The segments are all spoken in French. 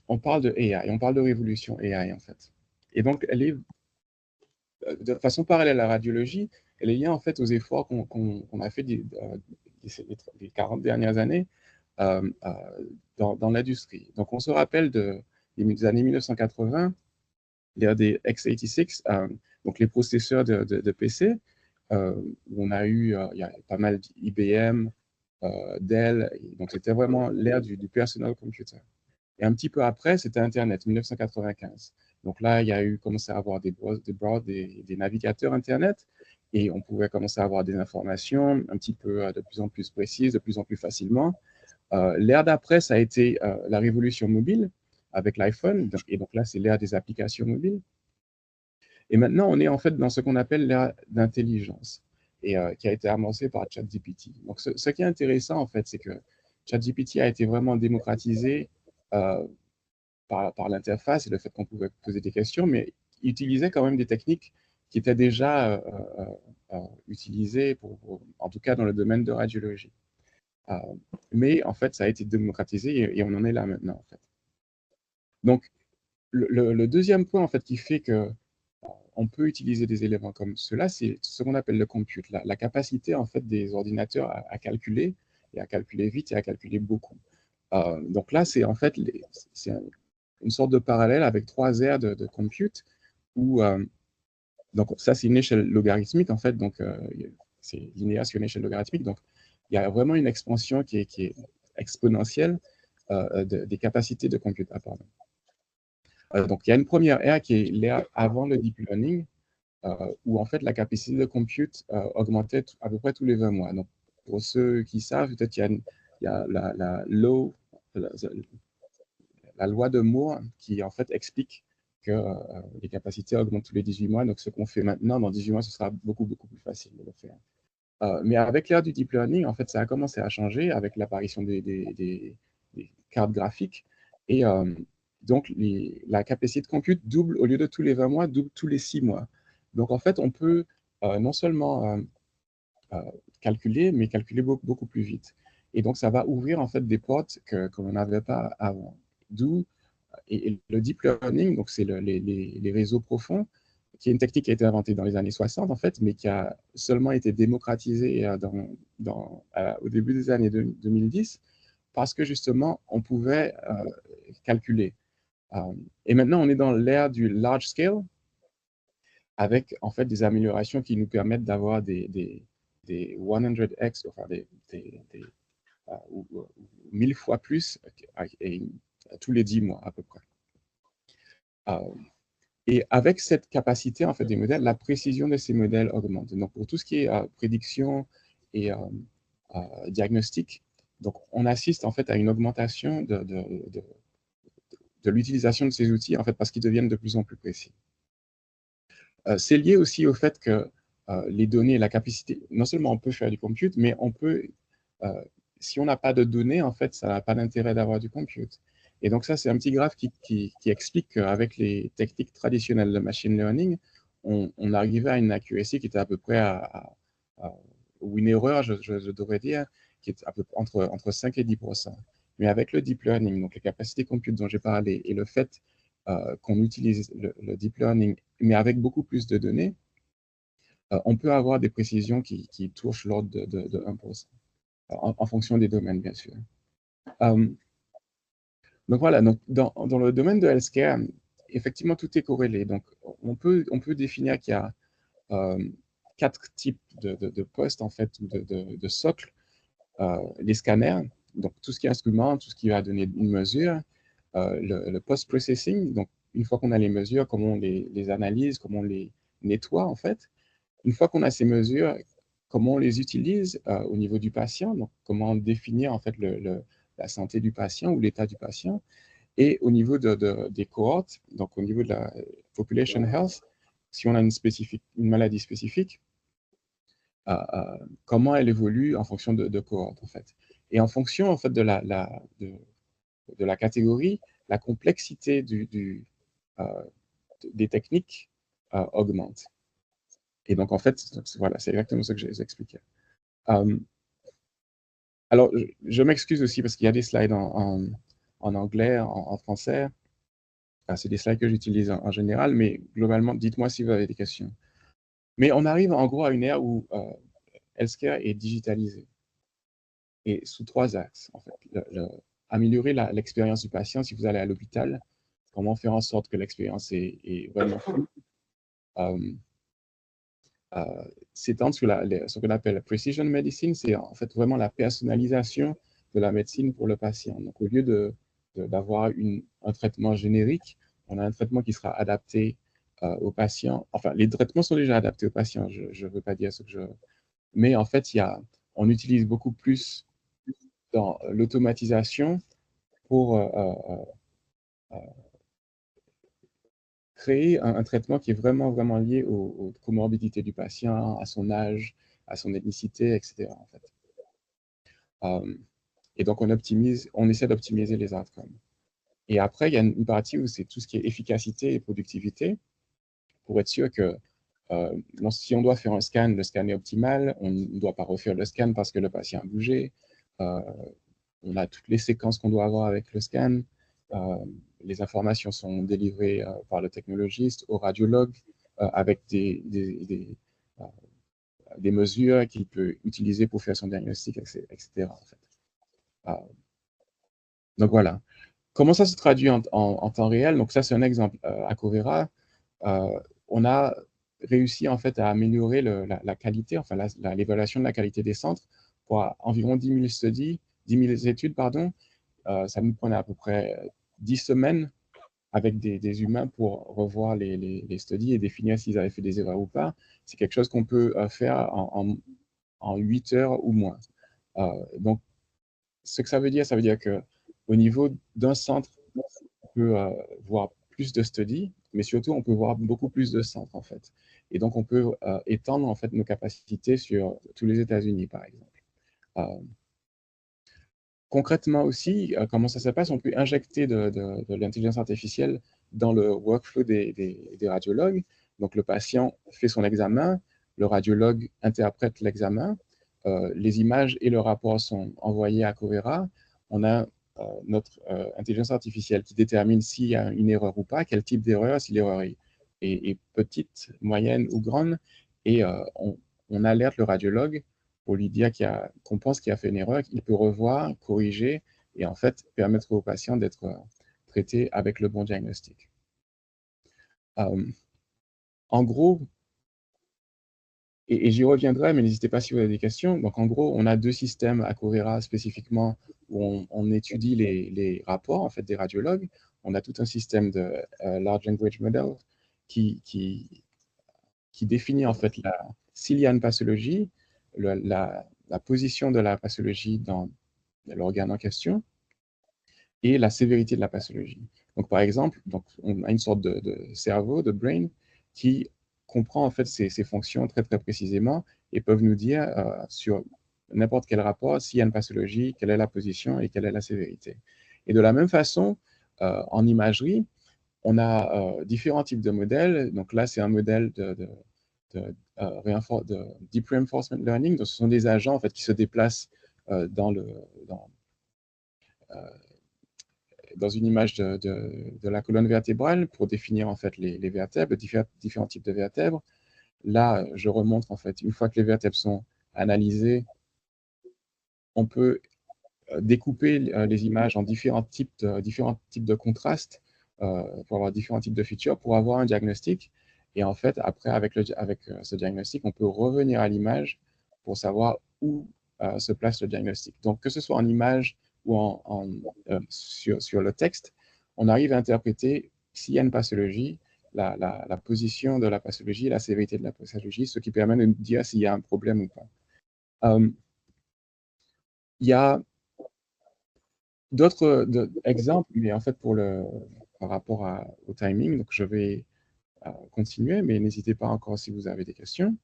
on parle de AI, on parle de révolution AI, en fait. Et donc, elle est, de façon parallèle à la radiologie, elle est liée, en fait, aux efforts qu'on a fait les 40 dernières années dans l'industrie. Donc, on se rappelle des années 1980, l'ère des x86, donc les processeurs de PC, où on a eu, il y a pas mal d'IBM, Dell, donc c'était vraiment l'ère du personal computer. Et un petit peu après, c'était Internet, 1995. Donc là, il y a eu commencé à avoir des navigateurs Internet, et on pouvait commencer à avoir des informations un petit peu de plus en plus précises, de plus en plus facilement. L'ère d'après, ça a été la révolution mobile avec l'iPhone, et donc là, c'est l'ère des applications mobiles. Et maintenant, on est en fait dans ce qu'on appelle l'ère d'intelligence, et qui a été amorcée par ChatGPT. Donc, ce qui est intéressant, en fait, c'est que ChatGPT a été vraiment démocratisé euh, par l'interface et le fait qu'on pouvait poser des questions, mais il utilisait quand même des techniques qui étaient déjà utilisées, en tout cas dans le domaine de radiologie. Euh, mais en fait, ça a été démocratisé et on en est là maintenant, en fait. Donc, le deuxième point, en fait, qui fait que on peut utiliser des éléments comme cela, c'est ce qu'on appelle le compute, la capacité, en fait, des ordinateurs à calculer, et à calculer vite et à calculer beaucoup. Donc là, c'est en fait c'est une sorte de parallèle avec trois aires de compute où, donc ça, c'est une échelle logarithmique, en fait, donc c'est linéaire sur une échelle logarithmique, donc il y a vraiment une expansion qui est exponentielle des capacités de compute. Ah, pardon. Donc il y a une première ère qui est l'ère avant le deep learning, où en fait la capacité de compute augmentait à peu près tous les 20 mois. Donc pour ceux qui savent, peut-être il y a la loi de Moore qui en fait explique que les capacités augmentent tous les 18 mois. Donc ce qu'on fait maintenant, dans 18 mois, ce sera beaucoup, beaucoup plus facile de le faire. Mais avec l'ère du deep learning, en fait, ça a commencé à changer avec l'apparition des cartes graphiques. Et donc, la capacité de compute double, au lieu de tous les 20 mois, double tous les 6 mois. Donc, en fait, on peut non seulement euh, calculer, mais calculer beaucoup, beaucoup plus vite. Et donc, ça va ouvrir en fait des portes qu'on n'avait pas avant. D'où et le deep learning, donc c'est les réseaux profonds, qui est une technique qui a été inventée dans les années 60 en fait, mais qui a seulement été démocratisée au début des années 2010 parce que justement on pouvait calculer. Et maintenant on est dans l'ère du large scale avec en fait des améliorations qui nous permettent d'avoir des 100x, enfin ou 1000 fois plus et, tous les 10 mois à peu près. Et avec cette capacité en fait des modèles, la précision de ces modèles augmente. Donc pour tout ce qui est prédiction et diagnostic, donc on assiste en fait à une augmentation de l'utilisation de ces outils en fait parce qu'ils deviennent de plus en plus précis. C'est lié aussi au fait que les données, la capacité, non seulement on peut faire du compute, mais on peut, si on n'a pas de données, en fait, ça n'a pas d'intérêt d'avoir du compute. Et donc ça, c'est un petit graphe qui explique qu'avec les techniques traditionnelles de machine learning, on arrivait à une accuracy qui était à peu près ou une erreur, je devrais dire, qui est à peu près entre 5 et 10%. Mais avec le deep learning, donc les capacités compute dont j'ai parlé, et le fait qu'on utilise le deep learning, mais avec beaucoup plus de données, on peut avoir des précisions qui touchent l'ordre de 1%, en fonction des domaines, bien sûr. Donc voilà, donc dans le domaine de healthcare, effectivement, tout est corrélé. Donc on peut définir qu'il y a 4 types de postes, en fait, de socles. Les scanners, donc tout ce qui est instrument, tout ce qui va donner une mesure, le post-processing, donc une fois qu'on a les mesures, comment on les analyse, comment on les nettoie en fait. Une fois qu'on a ces mesures, comment on les utilise au niveau du patient, donc comment définir en fait la santé du patient ou l'état du patient, et au niveau des cohortes, donc au niveau de la population health, si on a une maladie spécifique, comment elle évolue en fonction de cohortes en fait. Et en fonction en fait de la catégorie, la complexité des techniques augmente. Et donc, en fait, voilà, c'est exactement ce que j'ai expliqué. Alors, je m'excuse aussi parce qu'il y a des slides en anglais, en français. C'est des slides que j'utilise en général, mais globalement, dites-moi si vous avez des questions. Mais on arrive en gros à une ère où healthcare est digitalisé. Et sous 3 axes, en fait. Améliorer l'expérience du patient si vous allez à l'hôpital. Comment faire en sorte que l'expérience est vraiment fluide. S'étendre sur ce qu'on appelle precision medicine, c'est en fait vraiment la personnalisation de la médecine pour le patient. Donc, au lieu d'avoir un traitement générique, on a un traitement qui sera adapté au patient. Enfin, les traitements sont déjà adaptés aux patients, je ne veux pas dire ce que je... Mais en fait, on utilise beaucoup plus dans l'automatisation pour créer un traitement qui est vraiment, vraiment lié aux comorbidités du patient, à son âge, à son ethnicité, etc. En fait. Et donc, on essaie d'optimiser les outcomes. Et après, il y a une partie où c'est tout ce qui est efficacité et productivité, pour être sûr que si on doit faire un scan, le scan est optimal, on ne doit pas refaire le scan parce que le patient a bougé, on a toutes les séquences qu'on doit avoir avec le scan, les informations sont délivrées par le technologiste au radiologue avec des mesures qu'il peut utiliser pour faire son diagnostic, etc. En fait. Donc voilà. Comment ça se traduit en temps réel? Donc ça, c'est un exemple. À Covera, on a réussi en fait à améliorer la qualité, enfin l'évaluation de la qualité des centres pour environ 10 000 studies, 10 000 études, pardon. Ça nous prenait à peu près 10 semaines avec des humains pour revoir les studies et définir s'ils avaient fait des erreurs ou pas. C'est quelque chose qu'on peut faire en 8 heures ou moins. Donc, ce que ça veut dire qu'au niveau d'un centre, on peut voir plus de studies, mais surtout, on peut voir beaucoup plus de centres, en fait. Et donc, on peut étendre, en fait, nos capacités sur tous les États-Unis, par exemple. Concrètement aussi, comment ça se passe? On peut injecter de l'intelligence artificielle dans le workflow des radiologues. Donc, le patient fait son examen, le radiologue interprète l'examen, les images et le rapport sont envoyés à Covera. On a notre intelligence artificielle qui détermine s'il y a une erreur ou pas, quel type d'erreur, si l'erreur est petite, moyenne ou grande, et on alerte le radiologue pour lui dire qu'on pense qu'il a fait une erreur, qu'il peut revoir, corriger et en fait permettre au patient d'être traité avec le bon diagnostic. En gros, et j'y reviendrai, mais n'hésitez pas si vous avez des questions. Donc en gros, on a 2 systèmes à Covera spécifiquement où on étudie les rapports en fait des radiologues. On a tout un système de Large Language Model qui définit en fait s'il y a une pathologie, la position de la pathologie dans l'organe en question et la sévérité de la pathologie. Donc, par exemple, on a une sorte de cerveau, de brain, qui comprend en fait ces fonctions très, très précisément et peuvent nous dire sur n'importe quel rapport s'il y a une pathologie, quelle est la position et quelle est la sévérité. Et de la même façon, en imagerie, on a différents types de modèles. Donc là, c'est un modèle de Deep Reinforcement Learning. Donc, ce sont des agents en fait, qui se déplacent dans une image de la colonne vertébrale pour définir en fait les vertèbres, différents types de vertèbres. Là, je remontre en fait, une fois que les vertèbres sont analysées, on peut découper les images en différents types de contrastes pour avoir différents types de features pour avoir un diagnostic. Et en fait, après, avec ce diagnostic, on peut revenir à l'image pour savoir où se place le diagnostic. Donc, que ce soit en image ou sur le texte, on arrive à interpréter s'il y a une pathologie, la position de la pathologie et la sévérité de la pathologie, ce qui permet de nous dire s'il y a un problème ou pas. Il y a d'autres exemples, mais en fait, par rapport au timing, donc je vais continuer, mais n'hésitez pas encore si vous avez des questions.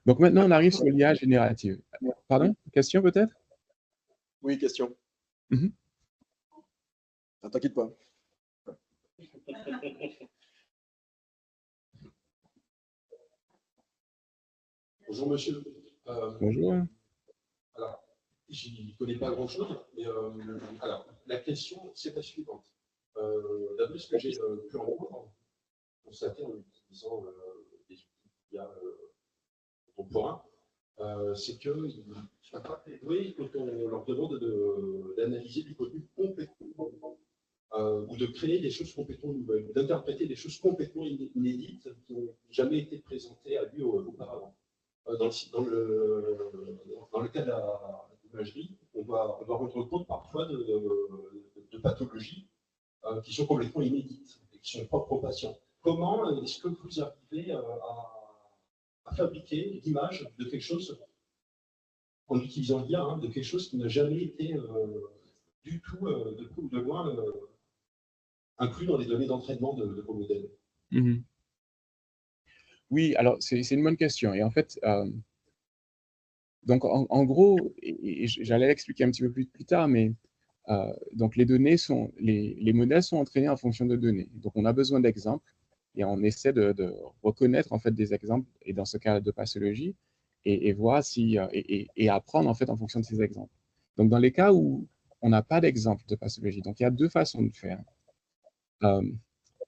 Donc maintenant, on arrive sur l'IA générative. Pardon? Question peut-être? Oui, question. T'inquiète pas. Bonjour monsieur. Bonjour. Alors, je n'y connais pas grand-chose, mais alors, la question, c'est la suivante. D'après ce que j'ai pu entendre, constater en utilisant des outils qu'il y a contemporains, c'est qu'ils ne sont pas pédoués quand on leur demande d'analyser du contenu complètement ou de créer des choses complètement nouvelles, d'interpréter des choses complètement inédites qui n'ont jamais été présentées à lui auparavant. Dans le cas de l'imagerie, on va rendre compte parfois de pathologies qui sont complètement inédites et qui sont propres aux patients. Comment est-ce que vous arrivez à fabriquer l'image de quelque chose, en utilisant l'IA, de quelque chose qui n'a jamais été du tout, de près ou de loin, inclus dans les données d'entraînement de vos modèles? Mhm. Oui, alors c'est une bonne question. Et en fait, donc en gros, et j'allais l'expliquer un petit peu plus tard, mais donc les modèles sont entraînés en fonction de données. Donc on a besoin d'exemples et on essaie de reconnaître en fait des exemples, et dans ce cas de pathologie, et voir si et apprendre en fait en fonction de ces exemples. Donc dans les cas où on n'a pas d'exemple de pathologie, donc il y a deux façons de faire.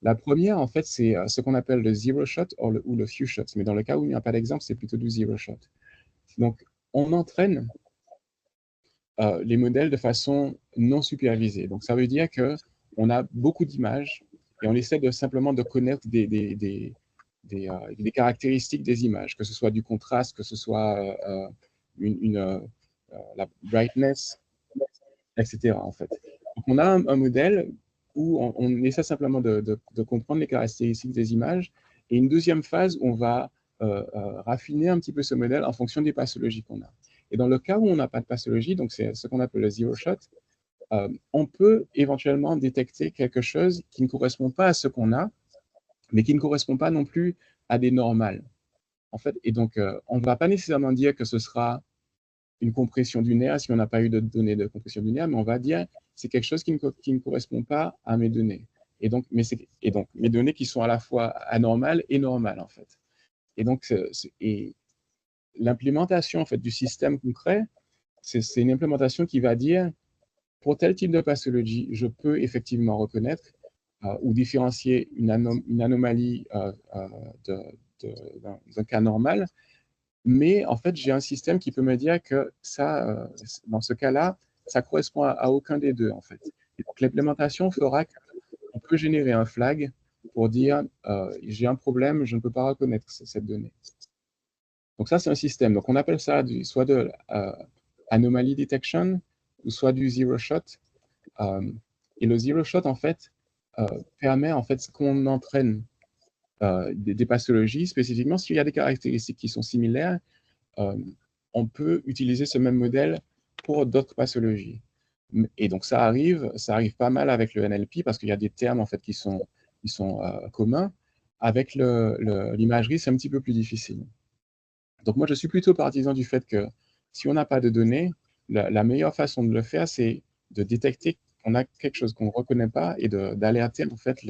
La première, en fait, c'est ce qu'on appelle le zero shot ou le few shots. Mais dans le cas où il n'y a pas d'exemple, c'est plutôt du zero shot. Donc, on entraîne les modèles de façon non supervisée. Donc, ça veut dire qu'on a beaucoup d'images et on essaie simplement de connaître des caractéristiques des images, que ce soit du contraste, que ce soit la brightness, etc. En fait. Donc, on a un modèle où on essaie simplement de comprendre les caractéristiques des images, et une deuxième phase où on va raffiner un petit peu ce modèle en fonction des pathologies qu'on a. Et dans le cas où on n'a pas de pathologie, donc c'est ce qu'on appelle le zero shot, on peut éventuellement détecter quelque chose qui ne correspond pas à ce qu'on a, mais qui ne correspond pas non plus à des normales. En fait, et donc, on ne va pas nécessairement dire que ce sera une compression du nerf si on n'a pas eu de données de compression du nerf, mais on va dire c'est quelque chose qui ne correspond pas à mes données. Et donc, mes données qui sont à la fois anormales et normales, en fait. Et donc, l'implémentation en fait, du système concret, c'est une implémentation qui va dire, pour tel type de pathologie, je peux effectivement reconnaître ou différencier une anomalie d'un cas normal, mais en fait, j'ai un système qui peut me dire que ça, dans ce cas-là, ça correspond à aucun des deux, en fait. Et donc, l'implémentation fera qu'on peut générer un flag pour dire j'ai un problème, je ne peux pas reconnaître cette donnée. Donc ça, c'est un système. Donc on appelle ça soit de anomaly detection ou soit du zero shot. Et le zero shot, en fait, permet en fait qu'on entraîne des pathologies, spécifiquement s'il y a des caractéristiques qui sont similaires, on peut utiliser ce même modèle pour d'autres pathologies. Et donc ça arrive pas mal avec le NLP parce qu'il y a des termes en fait qui sont communs. Avec l'imagerie, c'est un petit peu plus difficile. Donc moi, je suis plutôt partisan du fait que si on n'a pas de données, la meilleure façon de le faire, c'est de détecter qu'on a quelque chose qu'on ne reconnaît pas et d'alerter en fait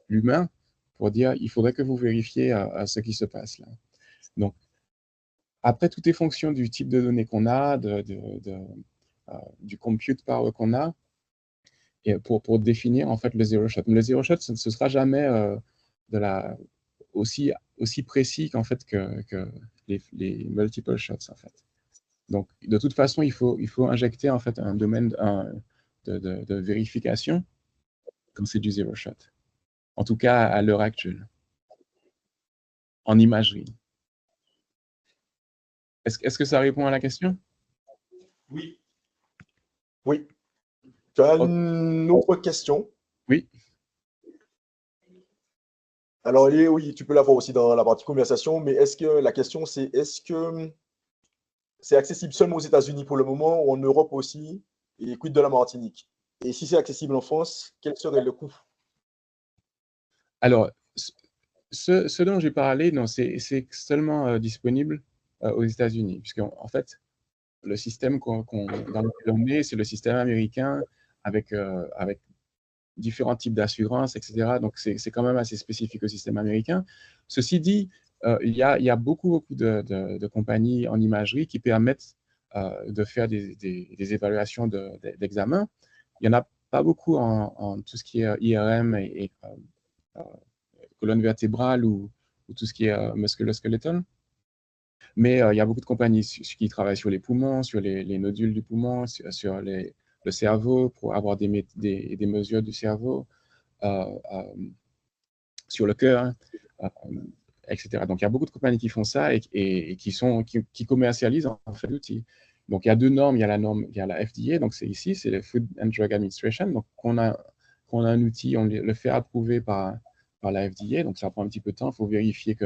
l'humain pour dire il faudrait que vous vérifiez ce qui se passe là. Donc, après, tout est fonction du type de données qu'on a, du compute power qu'on a, et pour définir en fait le zero shot. Mais le zero shot, ce ne sera jamais aussi précis qu'en fait que les multiple shots en fait. Donc, de toute façon, il faut injecter en fait un domaine de vérification comme c'est du zero shot. En tout cas, à l'heure actuelle, en imagerie. Est-ce que ça répond à la question? Oui. Oui. Tu as une autre question? Oui. Alors, oui, tu peux l'avoir aussi dans la partie conversation, mais la question c'est est-ce que c'est accessible seulement aux États-Unis pour le moment ou en Europe aussi? Et quid de la Martinique? Et si c'est accessible en France, quel serait le coût? Alors, ce dont j'ai parlé, non, c'est seulement disponible aux États-Unis, puisqu'en fait, le système dans lequel on est, c'est le système américain avec différents types d'assurances, etc. Donc, c'est quand même assez spécifique au système américain. Ceci dit, il y a beaucoup de compagnies en imagerie qui permettent de faire des évaluations d'examen. il n'y en a pas beaucoup en tout ce qui est IRM et colonne vertébrale ou tout ce qui est musculo-skeletal. Mais il y a beaucoup de compagnies qui travaillent sur les poumons, sur les nodules du poumon, sur le cerveau pour avoir des mesures du cerveau, sur le cœur, etc. Donc, il y a beaucoup de compagnies qui font ça et qui commercialisent en fait l'outil. Donc, il y a deux normes. Il y a la FDA, donc c'est ici, c'est le Food and Drug Administration. Donc, quand on a un outil, on le fait approuver par la FDA. Donc, ça prend un petit peu de temps. Il faut vérifier que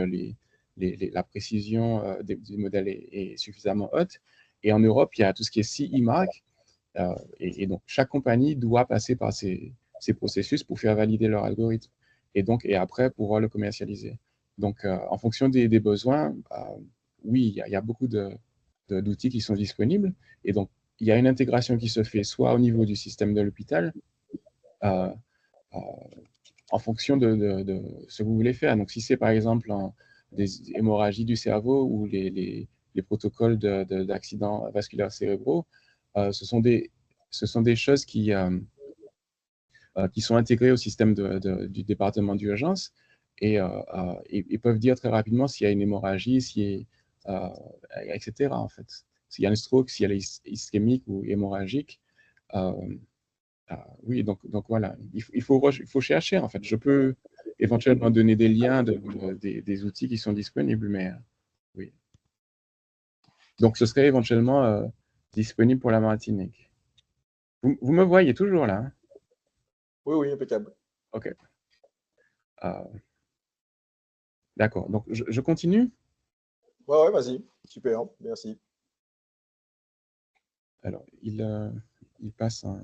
la précision du modèle est suffisamment haute. Et en Europe, il y a tout ce qui est CE mark. Et donc, chaque compagnie doit passer par ces processus pour faire valider leur algorithme. Et après, pouvoir le commercialiser. Donc, en fonction des besoins, oui, il y a beaucoup d'outils qui sont disponibles. Et donc, il y a une intégration qui se fait soit au niveau du système de l'hôpital, en fonction de ce que vous voulez faire. Donc, si c'est par exemple des hémorragies du cerveau ou les protocoles d'accidents vasculaires cérébraux, ce sont des choses qui sont intégrées au système du département d'urgence et peuvent dire très rapidement s'il y a une hémorragie, etc. En fait. S'il y a un stroke, s'il y a ischémique ou hémorragique. Oui, donc voilà, il faut chercher en fait. Je peux éventuellement donner des liens des outils qui sont disponibles, mais oui. Donc ce serait éventuellement disponible pour la Martinique. Vous me voyez toujours là, hein? Oui, impeccable. Ok. D'accord, donc je continue. Ouais, vas-y. Super, merci. Alors, il passe un...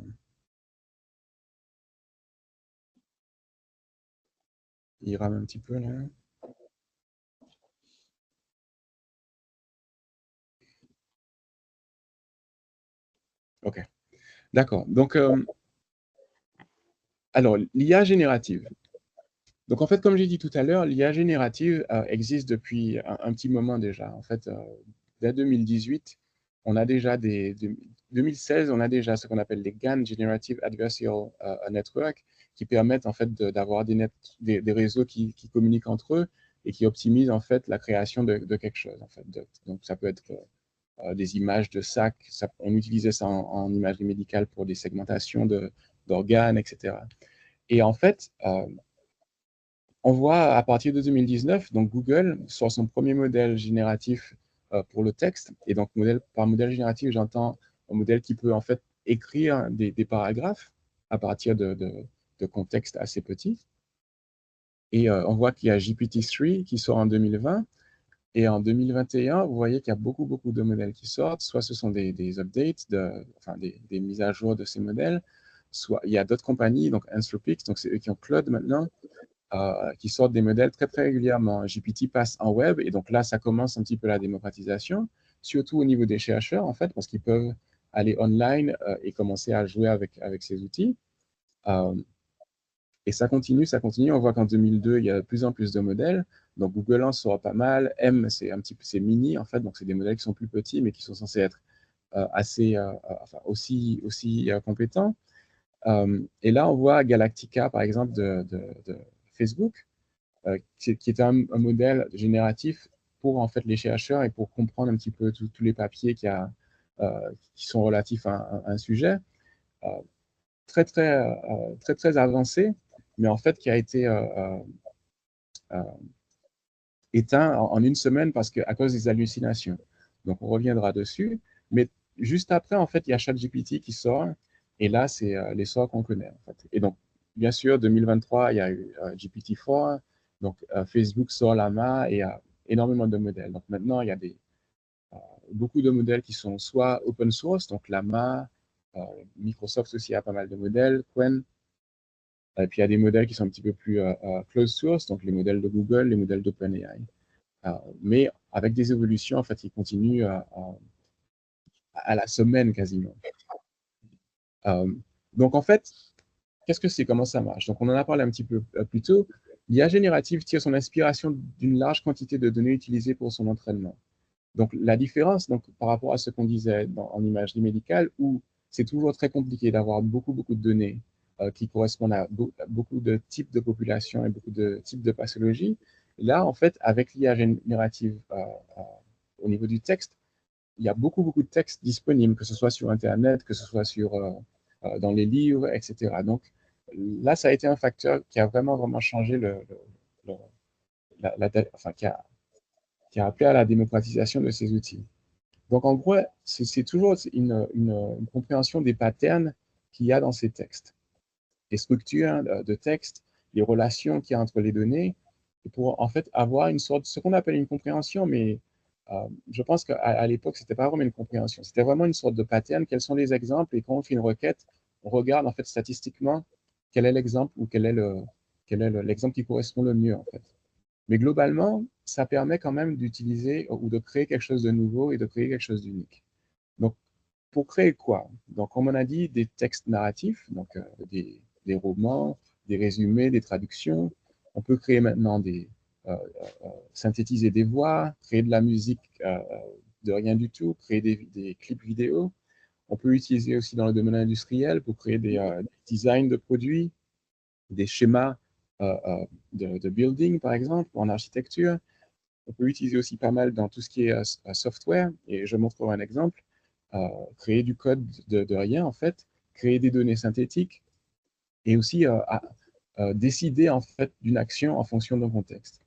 Il rame un petit peu là. Ok, d'accord. Donc, alors, l'IA générative. Donc, en fait, comme j'ai dit tout à l'heure, l'IA générative existe depuis un petit moment déjà. En fait, dès 2018, on a déjà 2016, on a déjà ce qu'on appelle les GAN, Generative Adversarial Network, qui permettent en fait d'avoir des réseaux qui communiquent entre eux et qui optimisent en fait la création de quelque chose. En fait. Donc, ça peut être des images de sacs. On utilisait ça en imagerie médicale pour des segmentations d'organes, etc. Et en fait, on voit à partir de 2019, donc Google sort son premier modèle génératif pour le texte. Et donc, par modèle génératif, j'entends un modèle qui peut en fait écrire des paragraphes à partir de contextes assez petits. Et on voit qu'il y a GPT-3 qui sort en 2020. Et en 2021, vous voyez qu'il y a beaucoup de modèles qui sortent. Soit ce sont des updates, des mises à jour de ces modèles. Soit il y a d'autres compagnies, donc Anthropic, donc c'est eux qui ont Claude maintenant, qui sortent des modèles très régulièrement. GPT passe en web et donc là, ça commence un petit peu la démocratisation, surtout au niveau des chercheurs en fait, parce qu'ils peuvent aller online et commencer à jouer avec ces outils. Et ça continue. On voit qu'en 2002, il y a de plus en plus de modèles. Donc Google en sort pas mal. M, c'est mini en fait, donc c'est des modèles qui sont plus petits mais qui sont censés être aussi compétents. Et là, on voit Galactica, par exemple, de Facebook, qui est un modèle génératif pour en fait les chercheurs et pour comprendre un petit peu tous les papiers qui sont relatifs à un sujet. Très avancé, mais en fait qui a été éteint en une semaine à cause des hallucinations. Donc on reviendra dessus, mais juste après, en fait, il y a ChatGPT qui sort, et là, c'est l'essor qu'on connaît. En fait. Et donc, bien sûr, 2023, il y a eu GPT-4, donc Facebook sort Llama et il y a énormément de modèles. Donc maintenant, il y a beaucoup de modèles qui sont soit open source, donc Llama, Microsoft aussi a pas mal de modèles, Qwen. Et puis il y a des modèles qui sont un petit peu plus closed source, donc les modèles de Google, les modèles d'OpenAI. Mais avec des évolutions, en fait, ils continuent à la semaine quasiment. Donc en fait, qu'est-ce que c'est? Comment ça marche? Donc on en a parlé un petit peu plus tôt. L'IA générative tire son inspiration d'une large quantité de données utilisées pour son entraînement. Donc la différence par rapport à ce qu'on disait en imagerie médicale, où c'est toujours très compliqué d'avoir beaucoup de données qui correspondent à beaucoup de types de populations et beaucoup de types de pathologies. Là, en fait, avec l'IA générative au niveau du texte, il y a beaucoup de textes disponibles, que ce soit sur Internet, que ce soit dans les livres, etc. Donc là, ça a été un facteur qui a vraiment changé enfin, qui a appelé à la démocratisation de ces outils. Donc en gros, c'est toujours une compréhension des patterns qu'il y a dans ces textes, les structures de texte, les relations qu'il y a entre les données, pour en fait avoir ce qu'on appelle une compréhension, mais je pense qu'à l'époque, c'était pas vraiment une compréhension, c'était vraiment une sorte de pattern, quels sont les exemples, et quand on fait une requête, on regarde en fait statistiquement quel est l'exemple ou quel est l'exemple qui correspond le mieux en fait. Mais globalement, ça permet quand même d'utiliser ou de créer quelque chose de nouveau et de créer quelque chose d'unique. Donc, pour créer quoi? Donc, comme on a dit, des textes narratifs, donc des romans, des résumés, des traductions. On peut créer maintenant synthétiser des voix, créer de la musique de rien du tout, créer des clips vidéo. On peut utiliser aussi dans le domaine industriel pour créer des designs de produits, des schémas de building, par exemple, en architecture. On peut utiliser aussi pas mal dans tout ce qui est software, et je montrerai un exemple. Créer du code de rien, en fait, créer des données synthétiques, et aussi décider, en fait, d'une action en fonction d'un contexte.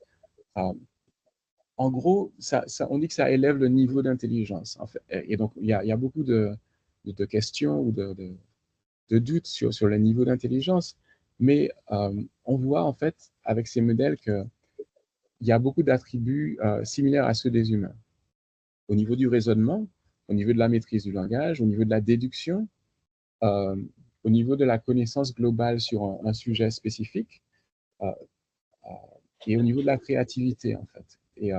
En gros, on dit que ça élève le niveau d'intelligence, en fait. Et donc, il y a beaucoup de questions ou de doutes sur le niveau d'intelligence, mais on voit, en fait, avec ces modèles qu'il y a beaucoup d'attributs similaires à ceux des humains. Au niveau du raisonnement, au niveau de la maîtrise du langage, au niveau de la déduction, au niveau de la connaissance globale sur un sujet spécifique, et au niveau de la créativité, en fait. Et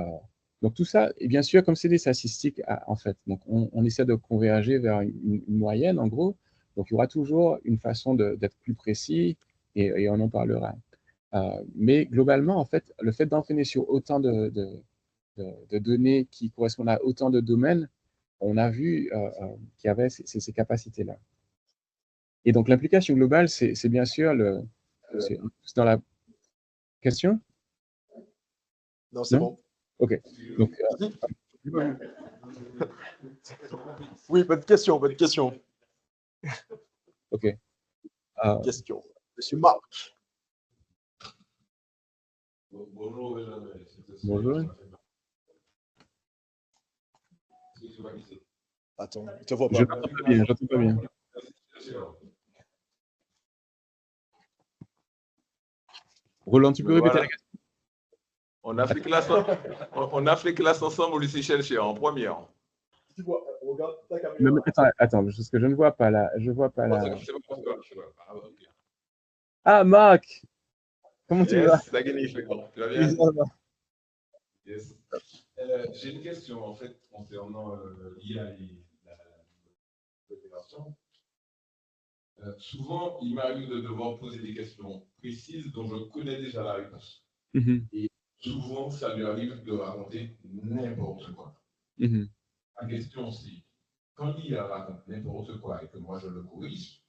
donc tout ça, et bien sûr, comme c'est des statistiques, en fait, donc on essaie de converger vers une moyenne, en gros. Donc il y aura toujours une façon d'être plus précis, et on en parlera. Mais globalement, en fait, le fait d'entraîner sur autant de données qui correspondent à autant de domaines, on a vu qu'il y avait ces capacités-là. Et donc l'implication globale, c'est bien sûr c'est dans la question? Non, c'est bon. Ok. Donc, oui, bonne question, bonne question. ok. Question. Monsieur Marc. Bonjour, Benjamin. Bonjour. Attends, je ne te vois pas. Je n'entends pas bien, j'entends pas bien. Roland, tu peux répéter la question? On a fait classe ensemble au lycée Chercher en première. Tu vois, regarde ta caméra. Non, mais attends, parce que je ne vois pas là. Je vois pas là. Ah, Marc! Comment tu vas? Yes, tu vas bien? Oui, ça va. Yes. J'ai une question en fait concernant l'IA et la coopération. Souvent, il m'arrive de devoir poser des questions précises dont je connais déjà la réponse. Et souvent, ça lui arrive de raconter n'importe quoi. La question, c'est quand l'IA raconte n'importe quoi et que moi je le corrige,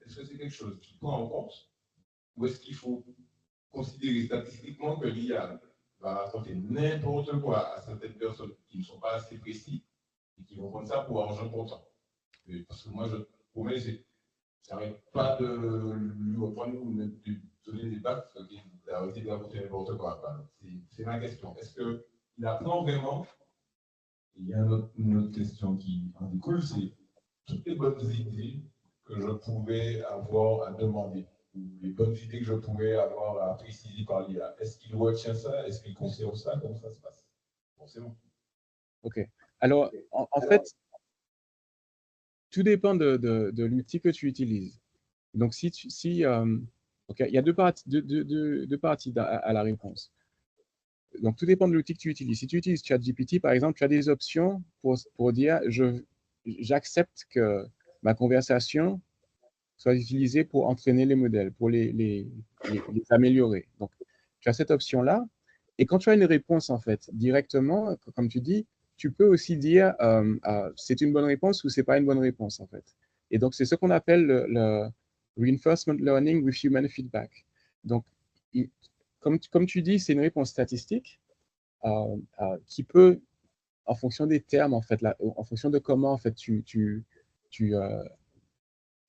est-ce que c'est quelque chose qui prend en compte ou est-ce qu'il faut considérer statistiquement que l'IA va raconter n'importe quoi à certaines personnes qui ne sont pas assez précis et qui vont prendre ça pour argent comptant? Parce que moi, je promets, j'arrête pas de lui reprendre ou de donner des bacs d'arrêter de raconter n'importe quoi. C'est ma question. Est-ce qu'il apprend vraiment? Il y a une autre question qui en découle, c'est toutes les bonnes idées que je pouvais avoir à demander, ou les bonnes idées que je pouvais avoir à préciser par l'IA. Est-ce qu'il retient ça? Est-ce qu'il conserve ça? Comment ça se passe? Forcément. Ok. Alors, en fait, tout dépend de l'outil que tu utilises. Donc, ok, il y a deux parties à la réponse. Donc, tout dépend de l'outil que tu utilises. Si tu utilises ChatGPT, par exemple, tu as des options pour dire j'accepte que ma conversation soit utilisée pour entraîner les modèles, pour les améliorer. Donc, tu as cette option-là. Et quand tu as une réponse, en fait, directement, comme tu dis, tu peux aussi dire c'est une bonne réponse ou c'est pas une bonne réponse, en fait. Et donc, c'est ce qu'on appelle le reinforcement learning with human feedback. Donc, comme tu dis, c'est une réponse statistique qui peut, en fonction des termes, en fait, en fonction de comment en fait, tu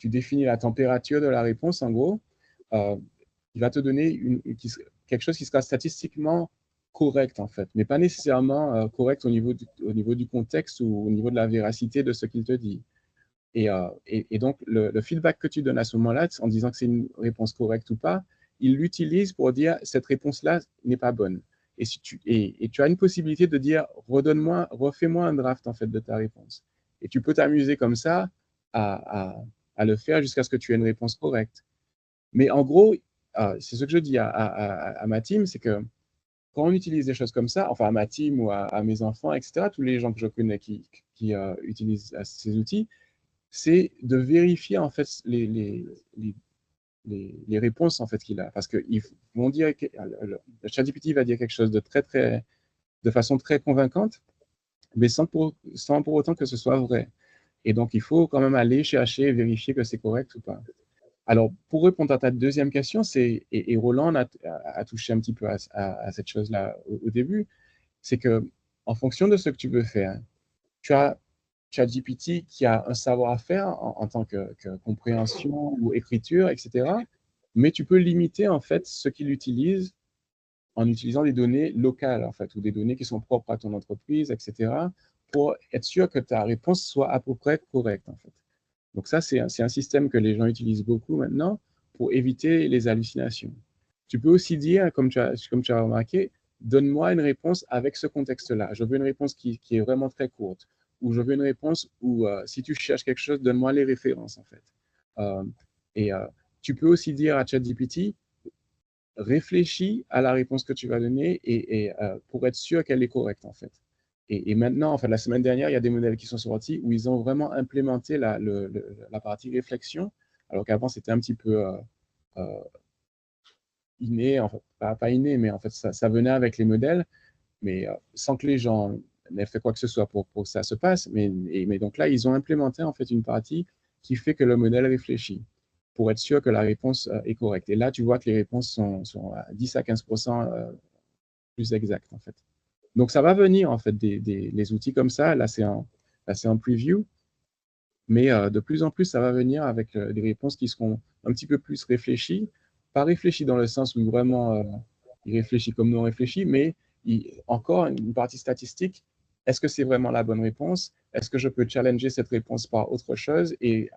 définis la température de la réponse, en gros, il va te donner quelque chose qui sera statistiquement correct, en fait, mais pas nécessairement correct au niveau du contexte ou au niveau de la véracité de ce qu'il te dit. Et donc, le feedback que tu donnes à ce moment-là, en disant que c'est une réponse correcte ou pas, il l'utilise pour dire cette réponse-là n'est pas bonne. Et tu as une possibilité de dire refais-moi un draft en fait de ta réponse. Et tu peux t'amuser comme ça à le faire jusqu'à ce que tu aies une réponse correcte. Mais en gros, c'est ce que je dis à ma team, c'est que quand on utilise des choses comme ça, enfin à ma team ou à mes enfants, etc., tous les gens que je connais qui utilisent ces outils, c'est de vérifier en fait les réponses en fait qu'il a, parce qu'ils vont dire que le ChatGPT va dire quelque chose de façon très convaincante, mais sans pour autant que ce soit vrai. Et donc il faut quand même aller chercher et vérifier que c'est correct ou pas. Alors pour répondre à ta deuxième question, et Roland a touché un petit peu à cette chose-là au début, c'est que en fonction de ce que tu veux faire, tu as ChatGPT qui a un savoir-faire en tant que compréhension ou écriture, etc. Mais tu peux limiter en fait ce qu'il utilise en utilisant des données locales en fait, ou des données qui sont propres à ton entreprise, etc. pour être sûr que ta réponse soit à peu près correcte en fait. Donc ça, c'est un système que les gens utilisent beaucoup maintenant pour éviter les hallucinations. Tu peux aussi dire, comme tu as remarqué, donne-moi une réponse avec ce contexte-là. Je veux une réponse qui est vraiment très courte. Ou je veux une réponse où, si tu cherches quelque chose, donne-moi les références, en fait. Tu peux aussi dire à ChatGPT, réfléchis à la réponse que tu vas donner pour être sûr qu'elle est correcte, en fait. Et maintenant, enfin, la semaine dernière, il y a des modèles qui sont sortis où ils ont vraiment implémenté la partie réflexion, alors qu'avant, c'était un petit peu inné, en fait, pas inné, mais en fait, ça venait avec les modèles, mais sans que les gens n'aient fait quoi que ce soit pour que ça se passe. Mais donc là, ils ont implémenté en fait une partie qui fait que le modèle réfléchit pour être sûr que la réponse est correcte. Et là, tu vois que les réponses sont à 10 à 15% plus exactes, en fait. Donc, ça va venir, en fait, les outils comme ça. Là, c'est en preview. Mais de plus en plus, ça va venir avec des réponses qui seront un petit peu plus réfléchies. Pas réfléchies dans le sens où vraiment il réfléchit comme non réfléchi, mais encore une partie statistique. Est-ce que c'est vraiment la bonne réponse? Est-ce que je peux challenger cette réponse par autre chose et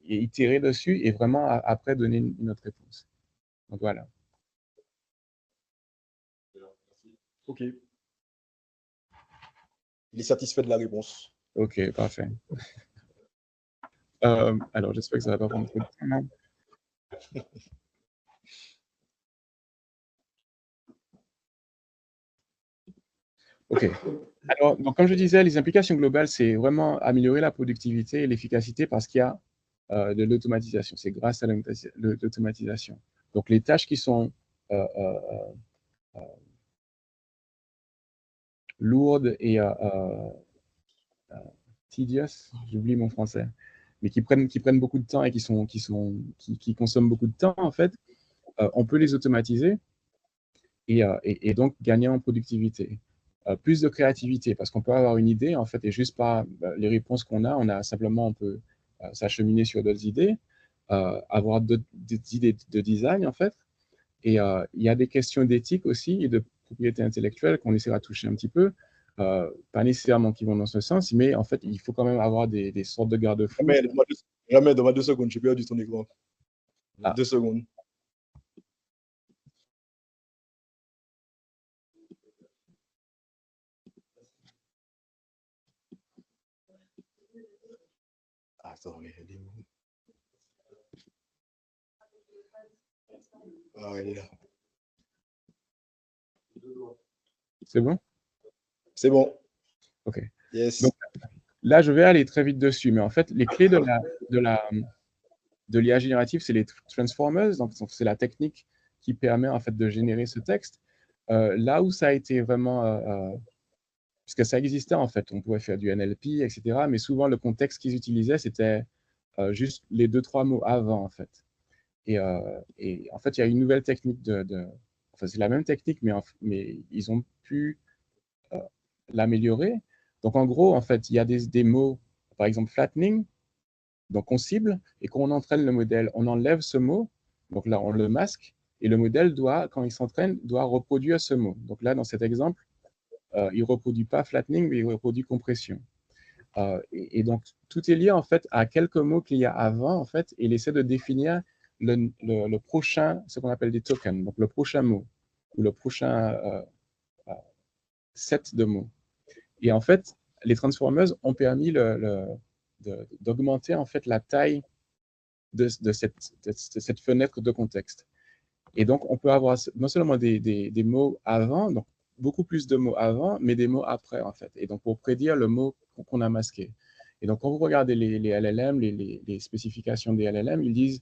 itérer dessus et vraiment après donner une autre réponse? Donc voilà. OK. Il est satisfait de la réponse. OK, parfait. Alors, j'espère que ça ne va pas prendre trop de temps. OK. Alors, donc, comme je disais, les implications globales, c'est vraiment améliorer la productivité et l'efficacité parce qu'il y a de l'automatisation. C'est grâce à l'automatisation. Donc, les tâches qui sont lourdes et tedious, j'oublie mon français, mais qui prennent beaucoup de temps et qui consomment beaucoup de temps, en fait, on peut les automatiser et donc gagner en productivité. Plus de créativité, parce qu'on peut avoir une idée, en fait, et juste par les réponses qu'on a, on peut s'acheminer sur d'autres idées, avoir des idées de design, en fait. Et il y a des questions d'éthique aussi et de propriété intellectuelle qu'on essaiera de toucher un petit peu. Pas nécessairement qui vont dans ce sens, mais en fait, il faut quand même avoir des sortes de garde-fous. Jamais, donne-moi 2 secondes, j'ai perdu ton écran. 2 secondes. Attends, mais elle est où? Ah, elle est là. C'est bon? C'est bon. OK. Yes. Donc, là, je vais aller très vite dessus, mais en fait, les clés de l'IA générative, c'est les transformers, donc c'est la technique qui permet en fait de générer ce texte. Là où ça a été vraiment, puisque ça existait en fait, on pouvait faire du NLP, etc., mais souvent le contexte qu'ils utilisaient, c'était juste les 2-3 mots avant, en fait. Et en fait, il y a une nouvelle technique enfin, c'est la même technique, mais ils ont pu l'améliorer. Donc, en gros, en fait, il y a des mots, par exemple, flattening. Donc, on cible et quand on entraîne le modèle, on enlève ce mot. Donc là, on le masque et le modèle doit, quand il s'entraîne, doit reproduire ce mot. Donc là, dans cet exemple, il ne reproduit pas flattening, mais il reproduit compression. Et donc, tout est lié en fait à quelques mots qu'il y a avant, en fait, et il essaie de définir le prochain, ce qu'on appelle des tokens, donc le prochain mot ou le prochain set de mots. Et en fait, les transformers ont permis d'augmenter en fait la taille de cette fenêtre de contexte. Et donc, on peut avoir non seulement des mots avant, donc beaucoup plus de mots avant, mais des mots après, en fait. Et donc, pour prédire le mot qu'on a masqué. Et donc, quand vous regardez les LLM, les spécifications des LLM, ils disent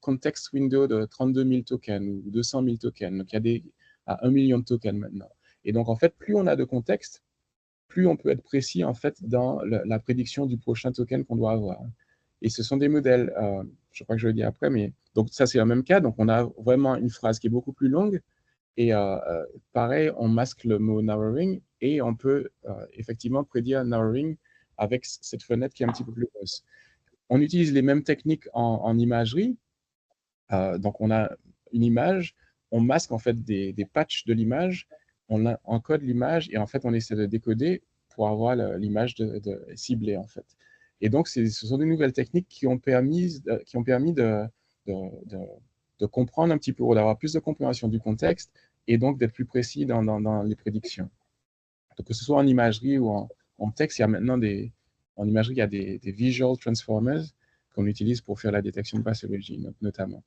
context window de 32 000 tokens ou 200 000 tokens. Donc, il y a à 1 million de tokens maintenant. Et donc, en fait, plus on a de contexte, plus on peut être précis, en fait, dans la prédiction du prochain token qu'on doit avoir. Et ce sont des modèles, je crois que je le dis après, mais donc ça, c'est le même cas. Donc, on a vraiment une phrase qui est beaucoup plus longue. Et pareil, on masque le mot narrowing et on peut effectivement prédire narrowing avec cette fenêtre qui est un petit peu plus grosse. On utilise les mêmes techniques en imagerie. Donc, on a une image, on masque en fait des patchs de l'image, on encode l'image et en fait, on essaie de décoder pour avoir l'image ciblée en fait. Et donc, ce sont des nouvelles techniques qui ont permis de comprendre un petit peu, d'avoir plus de compréhension du contexte et donc d'être plus précis dans les prédictions. Donc, que ce soit en imagerie ou en texte, il y a maintenant en imagerie, il y a des visual transformers qu'on utilise pour faire la détection de pathologie, notamment.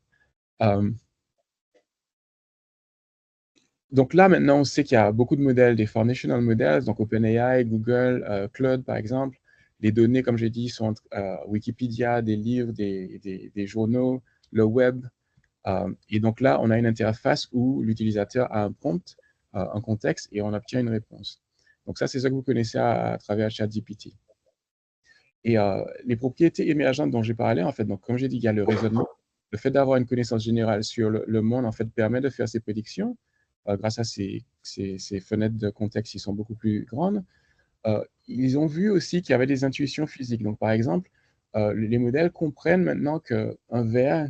Donc là, maintenant, on sait qu'il y a beaucoup de modèles, des foundational models, donc OpenAI, Google, Claude, par exemple. Les données, comme j'ai dit, sont Wikipédia, des livres, des journaux, le web. Et donc là, on a une interface où l'utilisateur a un prompt, un contexte, et on obtient une réponse. Donc ça, c'est ça que vous connaissez à travers ChatGPT. Et les propriétés émergentes dont j'ai parlé, en fait, donc comme j'ai dit, il y a le raisonnement. Le fait d'avoir une connaissance générale sur le monde, en fait, permet de faire ces prédictions grâce à ces fenêtres de contexte qui sont beaucoup plus grandes. Ils ont vu aussi qu'il y avait des intuitions physiques. Donc, par exemple, les modèles comprennent maintenant qu'un verre,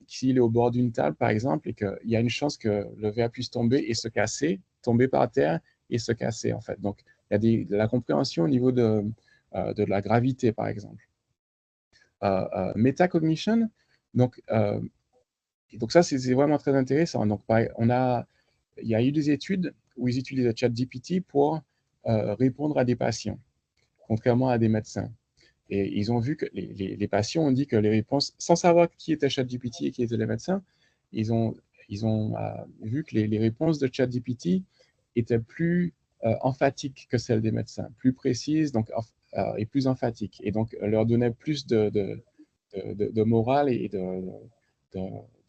s'il est au bord d'une table, par exemple, et qu'il y a une chance que le verre puisse tomber et se casser, tomber par terre et se casser, en fait. Donc, il y a de la compréhension au niveau de la gravité, par exemple. Metacognition, donc ça, c'est vraiment très intéressant. Donc, il y a eu des études où ils utilisent le ChatGPT pour répondre à des patients, contrairement à des médecins. Et ils ont vu que les patients ont dit que les réponses, sans savoir qui était ChatGPT et qui étaient les médecins, ils ont vu que les réponses de ChatGPT étaient plus emphatiques que celles des médecins, plus précises et plus emphatiques. Et donc, leur donnaient plus de morale et de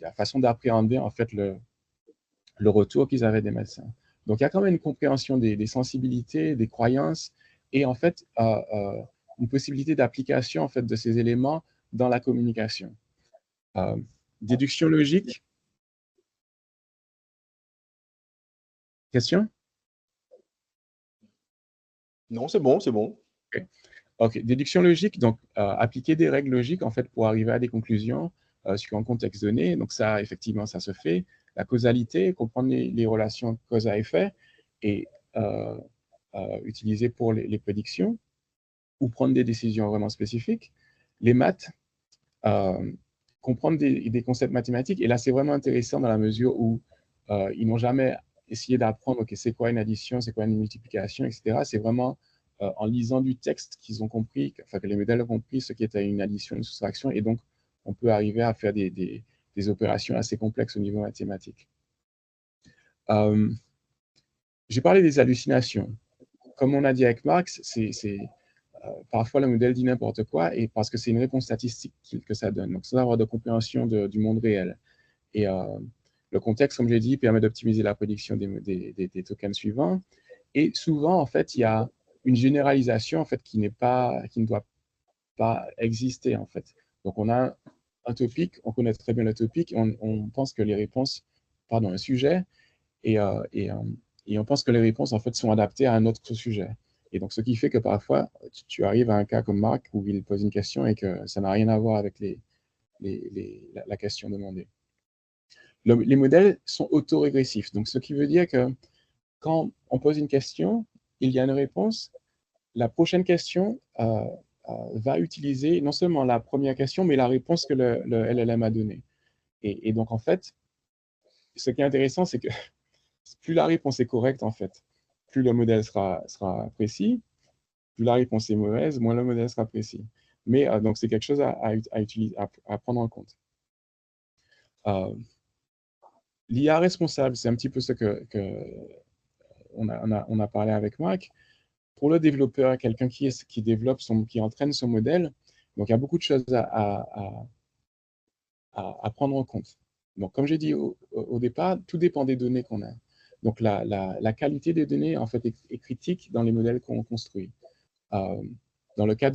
la façon d'appréhender en fait le retour qu'ils avaient des médecins. Donc, il y a quand même une compréhension des sensibilités, des croyances et en fait une possibilité d'application en fait de ces éléments dans la communication. Déduction logique. Question? Non, c'est bon, c'est bon. Okay. Ok, déduction logique, donc appliquer des règles logiques en fait pour arriver à des conclusions sur un contexte donné. Donc ça, effectivement, ça se fait. La causalité, comprendre les relations cause à effet et utiliser pour les prédictions ou prendre des décisions vraiment spécifiques. Les maths, comprendre des concepts mathématiques. Et là, c'est vraiment intéressant dans la mesure où ils n'ont jamais essayé d'apprendre okay, c'est quoi une addition, c'est quoi une multiplication, etc. C'est vraiment en lisant du texte qu'ils ont compris, enfin que les modèles ont compris ce qu'était une addition, une soustraction, et donc on peut arriver à faire des opérations assez complexes au niveau mathématique. J'ai parlé des hallucinations. Comme on a dit avec Marx, parfois le modèle dit n'importe quoi et parce que c'est une réponse statistique que ça donne, donc sans avoir de compréhension du monde réel. Et le contexte, comme j'ai dit, permet d'optimiser la prédiction des tokens suivants. Et souvent, en fait, il y a une généralisation en fait, qui ne doit pas exister, en fait. Donc, on a un topic, on connaît très bien le topic, on pense que les réponses, pardon, un sujet, et on pense que les réponses, en fait, sont adaptées à un autre sujet. Et donc, ce qui fait que parfois, tu arrives à un cas comme Marc où il pose une question et que ça n'a rien à voir avec la question demandée. Les modèles sont autorégressifs. Donc, ce qui veut dire que quand on pose une question, il y a une réponse. La prochaine question va utiliser non seulement la première question, mais la réponse que le LLM a donnée. Et donc, en fait, ce qui est intéressant, c'est que plus la réponse est correcte, en fait, plus le modèle sera précis. Plus la réponse est mauvaise, moins le modèle sera précis. Mais donc, c'est quelque chose à prendre en compte. L'IA responsable, c'est un petit peu ce on a parlé avec Marc. Pour le développeur, quelqu'un qui développe, qui entraîne son modèle, donc il y a beaucoup de choses à prendre en compte. Donc, comme j'ai dit au départ, tout dépend des données qu'on a. Donc, la qualité des données, en fait, est critique dans les modèles qu'on construit. Dans le cas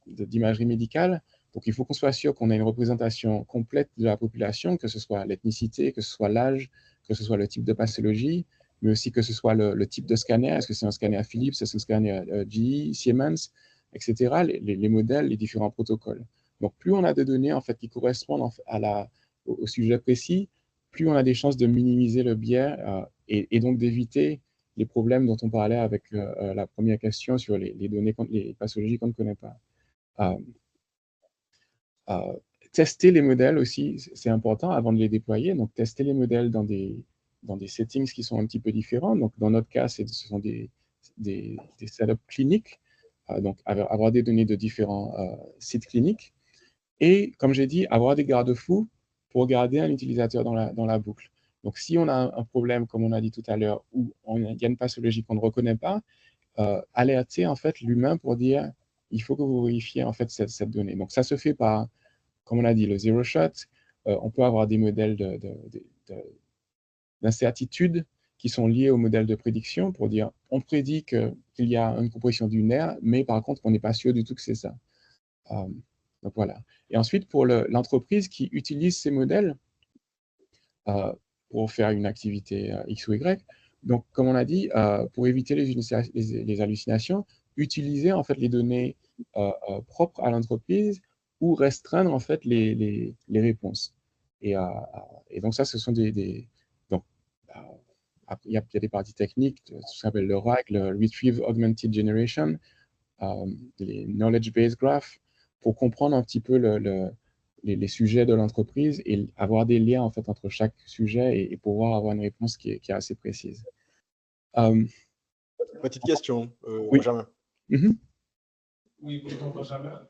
d'imagerie médicale, donc il faut qu'on soit sûr qu'on ait une représentation complète de la population, que ce soit l'ethnicité, que ce soit l'âge, que ce soit le type de pathologie, mais aussi que ce soit le type de scanner. Est-ce que c'est un scanner Philips, est-ce que c'est un scanner GE, Siemens, etc. Les modèles, les différents protocoles. Donc, plus on a de données en fait, qui correspondent au sujet précis, plus on a des chances de minimiser le biais et donc d'éviter les problèmes dont on parlait avec la première question sur les données, les pathologies qu'on ne connaît pas. Tester les modèles aussi, c'est important avant de les déployer. Donc, tester les modèles dans des settings qui sont un petit peu différents. Donc, dans notre cas, ce sont des setups cliniques. Donc, avoir des données de différents sites cliniques. Et, comme j'ai dit, avoir des garde-fous pour garder un utilisateur dans la boucle. Donc, si on a un problème, comme on a dit tout à l'heure, où il y a une pathologie qu'on ne reconnaît pas, alerter en fait l'humain pour dire il faut que vous vérifiez en fait cette donnée. Donc, ça se fait par, comme on a dit, le zero shot. On peut avoir des modèles d'incertitude qui sont liés au modèle de prédiction pour dire on prédit qu'il y a une compression du nerf, mais par contre, on n'est pas sûr du tout que c'est ça. Donc voilà. Et ensuite, pour l'entreprise qui utilise ces modèles pour faire une activité X ou Y, donc comme on a dit, pour éviter les hallucinations, utiliser en fait les données propres à l'entreprise ou restreindre en fait les réponses. Et donc ça, ce sont donc il y a des parties techniques, ce qu'on s'appelle le RAG, le Retrieve Augmented Generation, les Knowledge-Based Graph, pour comprendre un petit peu les sujets de l'entreprise et avoir des liens en fait entre chaque sujet et pouvoir avoir une réponse qui est assez précise. Petite question, oui. Benjamin. Oui, bonjour Benjamin.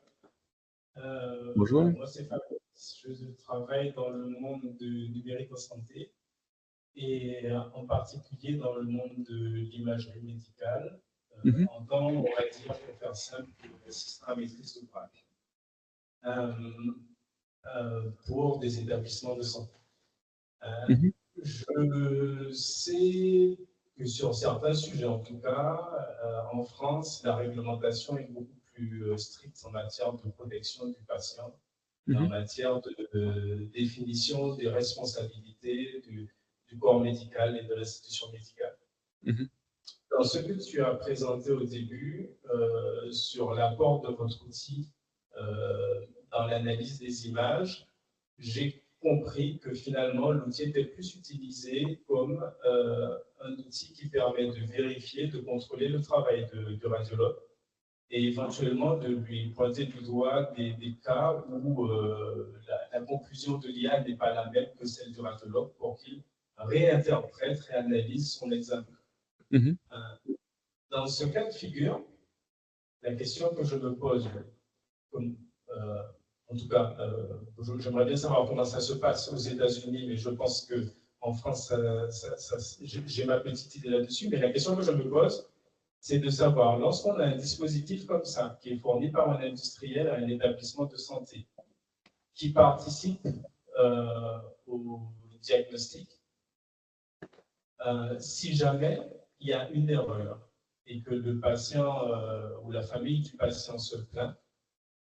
Bonjour. Moi, c'est Fabrice. Je travaille dans le monde du numérique en santé et en particulier dans le monde de l'imagerie médicale. En tant, on va dire, pour faire simple, assistant à maîtrise d'ouvrage pour des établissements de santé. Je sais que sur certains sujets, en tout cas, en France, la réglementation est beaucoup plus stricte en matière de protection du patient, en matière de définition des responsabilités du corps médical et de l'institution médicale. Dans ce que tu as présenté au début sur l'apport de votre outil dans l'analyse des images, j'ai compris que finalement l'outil était plus utilisé comme un outil qui permet de vérifier, de contrôler le travail du radiologue et éventuellement de lui pointer du doigt des cas où la conclusion de l'IA n'est pas la même que celle du radiologue pour qu'il réinterprète, réanalyse son examen. Dans ce cas de figure, la question que je me pose, en tout cas, j'aimerais bien savoir comment ça se passe aux États-Unis, mais je pense qu'en France, j'ai ma petite idée là-dessus. Mais la question que je me pose, c'est de savoir, lorsqu'on a un dispositif comme ça, qui est fourni par un industriel à un établissement de santé, qui participe au diagnostic, si jamais il y a une erreur et que le patient ou la famille du patient se plaint,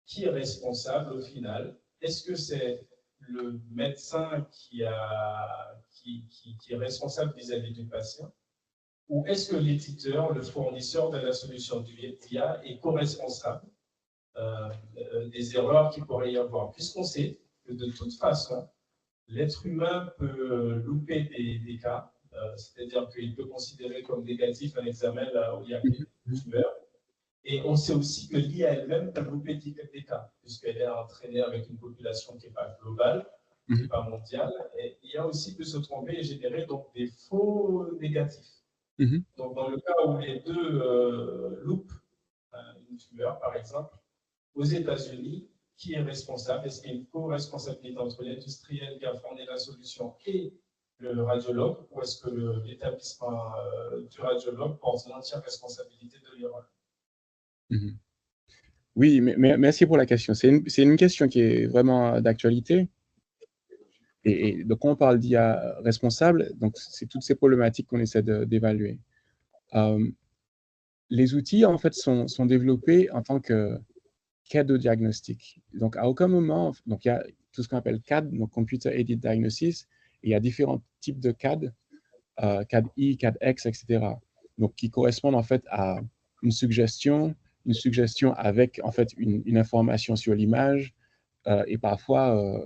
qui est responsable au final? Est-ce que c'est le médecin qui est responsable vis-à-vis du patient? Ou est-ce que l'éditeur, le fournisseur de la solution d'IA est co-responsable des erreurs qu'il pourrait y avoir? Puisqu'on sait que de toute façon, l'être humain peut louper des cas, c'est-à-dire qu'il peut considérer comme négatif un examen là où il y a une tumeur. Et on sait aussi que l'IA elle-même peut louper des cas, puisqu'elle est entraînée avec une population qui n'est pas globale, qui n'est pas mondiale. Et l'IA aussi peut se tromper et générer donc des faux négatifs. Donc, dans le cas où les deux loupent une tumeur, par exemple, aux États-Unis, qui est responsable? Est-ce qu'il y a une co-responsabilité entre l'industriel qui a fourni la solution et le radiologue, ou est-ce que l'établissement du radiologue porte l'entière responsabilité de l'erreur? Oui, mais merci pour la question. C'est une question qui est vraiment d'actualité. Et donc, quand on parle d'IA responsable, donc c'est toutes ces problématiques qu'on essaie d'évaluer. Les outils, en fait, sont développés en tant que CAD de diagnostic. Donc, à aucun moment, donc il y a tout ce qu'on appelle CAD, donc Computer Aided Diagnosis, et il y a différents types de CAD, CAD-I, CAD-X, etc. Donc, qui correspondent en fait à une suggestion avec en fait une information sur l'image et parfois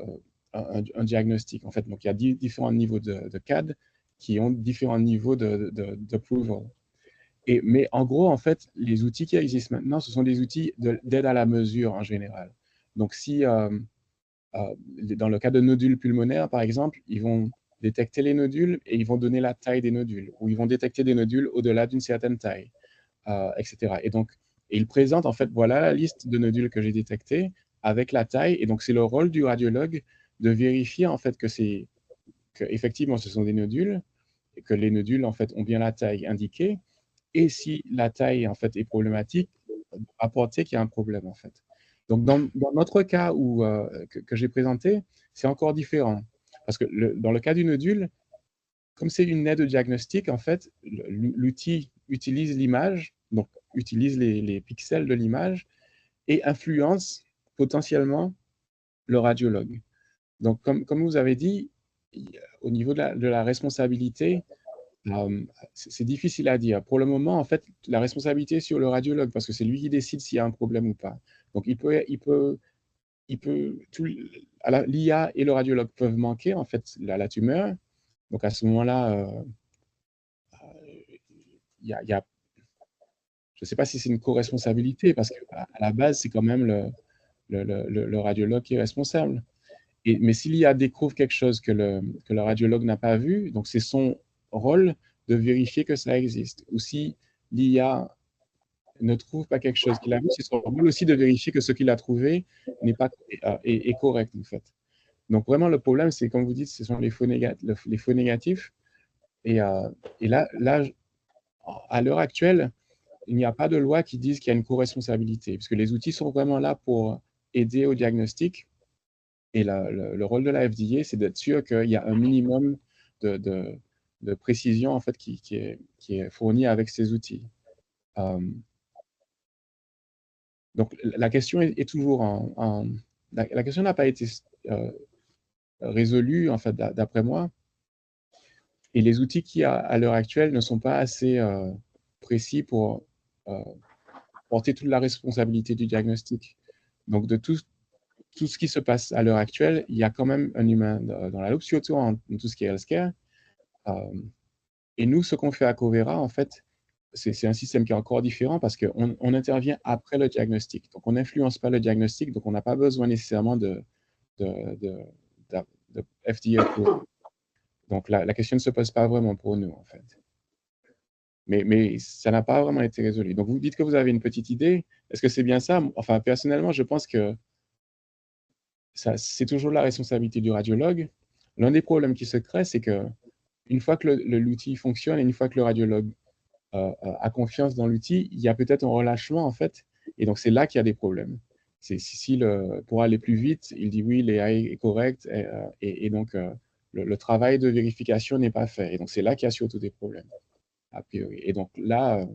un diagnostic. En fait, donc il y a différents niveaux de CAD qui ont différents niveaux d'approval. Mais en gros, en fait, les outils qui existent maintenant, ce sont des outils d'aide à la mesure en général. Donc, si dans le cas de nodules pulmonaires, par exemple, ils vont détecter les nodules et ils vont donner la taille des nodules, ou ils vont détecter des nodules au-delà d'une certaine taille, etc. Et donc, ils présentent en fait, voilà la liste de nodules que j'ai détectés avec la taille. Et donc, c'est le rôle du radiologue de vérifier en fait que effectivement, ce sont des nodules, et que les nodules en fait ont bien la taille indiquée. Et si la taille en fait est problématique, rapporter qu'il y a un problème en fait. Donc dans notre cas que j'ai présenté, c'est encore différent. Parce que dans le cas du nodule, comme c'est une aide au diagnostic, en fait, l'outil utilise l'image, donc utilise les pixels de l'image et influence potentiellement le radiologue. Donc comme vous avez dit, au niveau de la responsabilité, c'est difficile à dire. Pour le moment, en fait, la responsabilité est sur le radiologue parce que c'est lui qui décide s'il y a un problème ou pas. Donc, l'IA et le radiologue peuvent manquer en fait la tumeur. Donc, à ce moment-là, je ne sais pas si c'est une co-responsabilité parce qu'à la base, c'est quand même le radiologue qui est responsable. Mais si l'IA découvre quelque chose que le radiologue n'a pas vu, donc c'est son rôle de vérifier que ça existe. Ou si l'IA ne trouve pas quelque chose qu'il a vu, c'est son rôle aussi de vérifier que ce qu'il a trouvé est correct, en fait. Donc vraiment, le problème, c'est, comme vous dites, ce sont les faux négatifs. Et là, à l'heure actuelle, il n'y a pas de loi qui dise qu'il y a une co-responsabilité, puisque les outils sont vraiment là pour aider au diagnostic. Et le rôle de la FDA, c'est d'être sûr qu'il y a un minimum de précision en fait, qui est fourni avec ces outils. Donc, la question est toujours la question n'a pas été résolue, en fait, d'après moi. Et les outils qu'il y a à l'heure actuelle ne sont pas assez précis pour porter toute la responsabilité du diagnostic. Donc, de tout ce qui se passe à l'heure actuelle, il y a quand même un humain dans la loupe, surtout en tout ce qui est healthcare. Et nous, ce qu'on fait à Covera, en fait, c'est un système qui est encore différent parce qu'on intervient après le diagnostic. Donc, on n'influence pas le diagnostic, donc on n'a pas besoin nécessairement de FDA approval. Donc, la question ne se pose pas vraiment pour nous, en fait. Mais ça n'a pas vraiment été résolu. Donc, vous dites que vous avez une petite idée. Est-ce que c'est bien ça? Enfin, personnellement, je pense que c'est toujours la responsabilité du radiologue. L'un des problèmes qui se crée, c'est qu'une fois que l'outil fonctionne et une fois que le radiologue a confiance dans l'outil, il y a peut-être un relâchement, en fait. Et donc, c'est là qu'il y a des problèmes. Pour aller plus vite, il dit oui, l'AI est correct, et donc le travail de vérification n'est pas fait. Et donc, c'est là qu'il y a surtout des problèmes, a priori. Et donc là,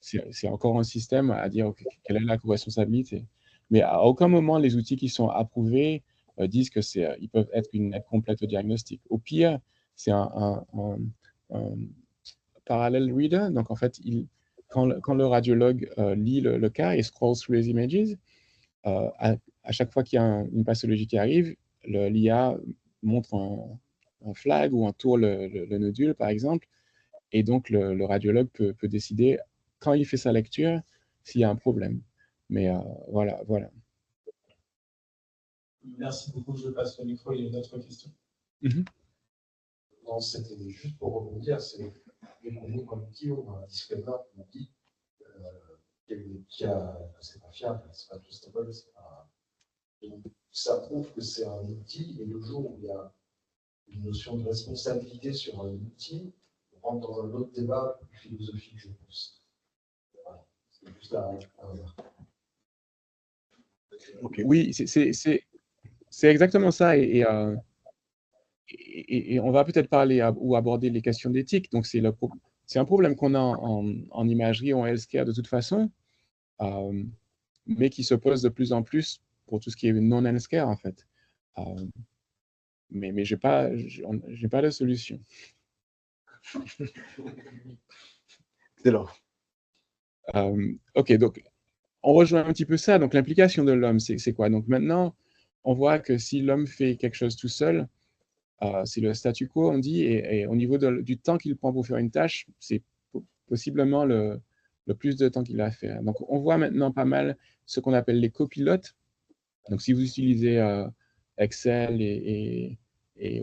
c'est encore un système à dire quelle est la co-responsabilité. Mais à aucun moment, les outils qui sont approuvés disent que ils peuvent être une aide complète au diagnostic. Au pire, c'est un parallel reader. Donc, en fait, quand le radiologue lit le cas et scroll through les images, à chaque fois qu'il y a une pathologie qui arrive, l'IA montre un flag ou entoure le nodule, par exemple, et donc le radiologue peut décider, quand il fait sa lecture, s'il y a un problème. Mais voilà. Merci beaucoup, je passe le micro, il y a une autre question. Non, c'était juste pour rebondir, c'est comme outil, on a un disclaimer qui nous dit c'est pas fiable, c'est pas trustable, ça prouve que c'est un outil, et le jour où il y a une notion de responsabilité sur un outil, on rentre dans un autre débat plus philosophique, je pense. Voilà. C'est juste à voir. Okay. Oui, c'est exactement ça. Et on va peut-être parler ou aborder les questions d'éthique. Donc, c'est un problème qu'on a en imagerie ou en healthcare de toute façon, mais qui se pose de plus en plus pour tout ce qui est non-healthcare, en fait. Mais je n'ai pas de solution. Excellent. OK, donc on rejoint un petit peu ça. Donc, l'implication de l'homme, c'est quoi? Donc, maintenant, on voit que si l'homme fait quelque chose tout seul, c'est le statu quo, on dit, et au niveau du temps qu'il prend pour faire une tâche, c'est possiblement le plus de temps qu'il a à faire. Donc, on voit maintenant pas mal ce qu'on appelle les copilotes. Donc, si vous utilisez Excel et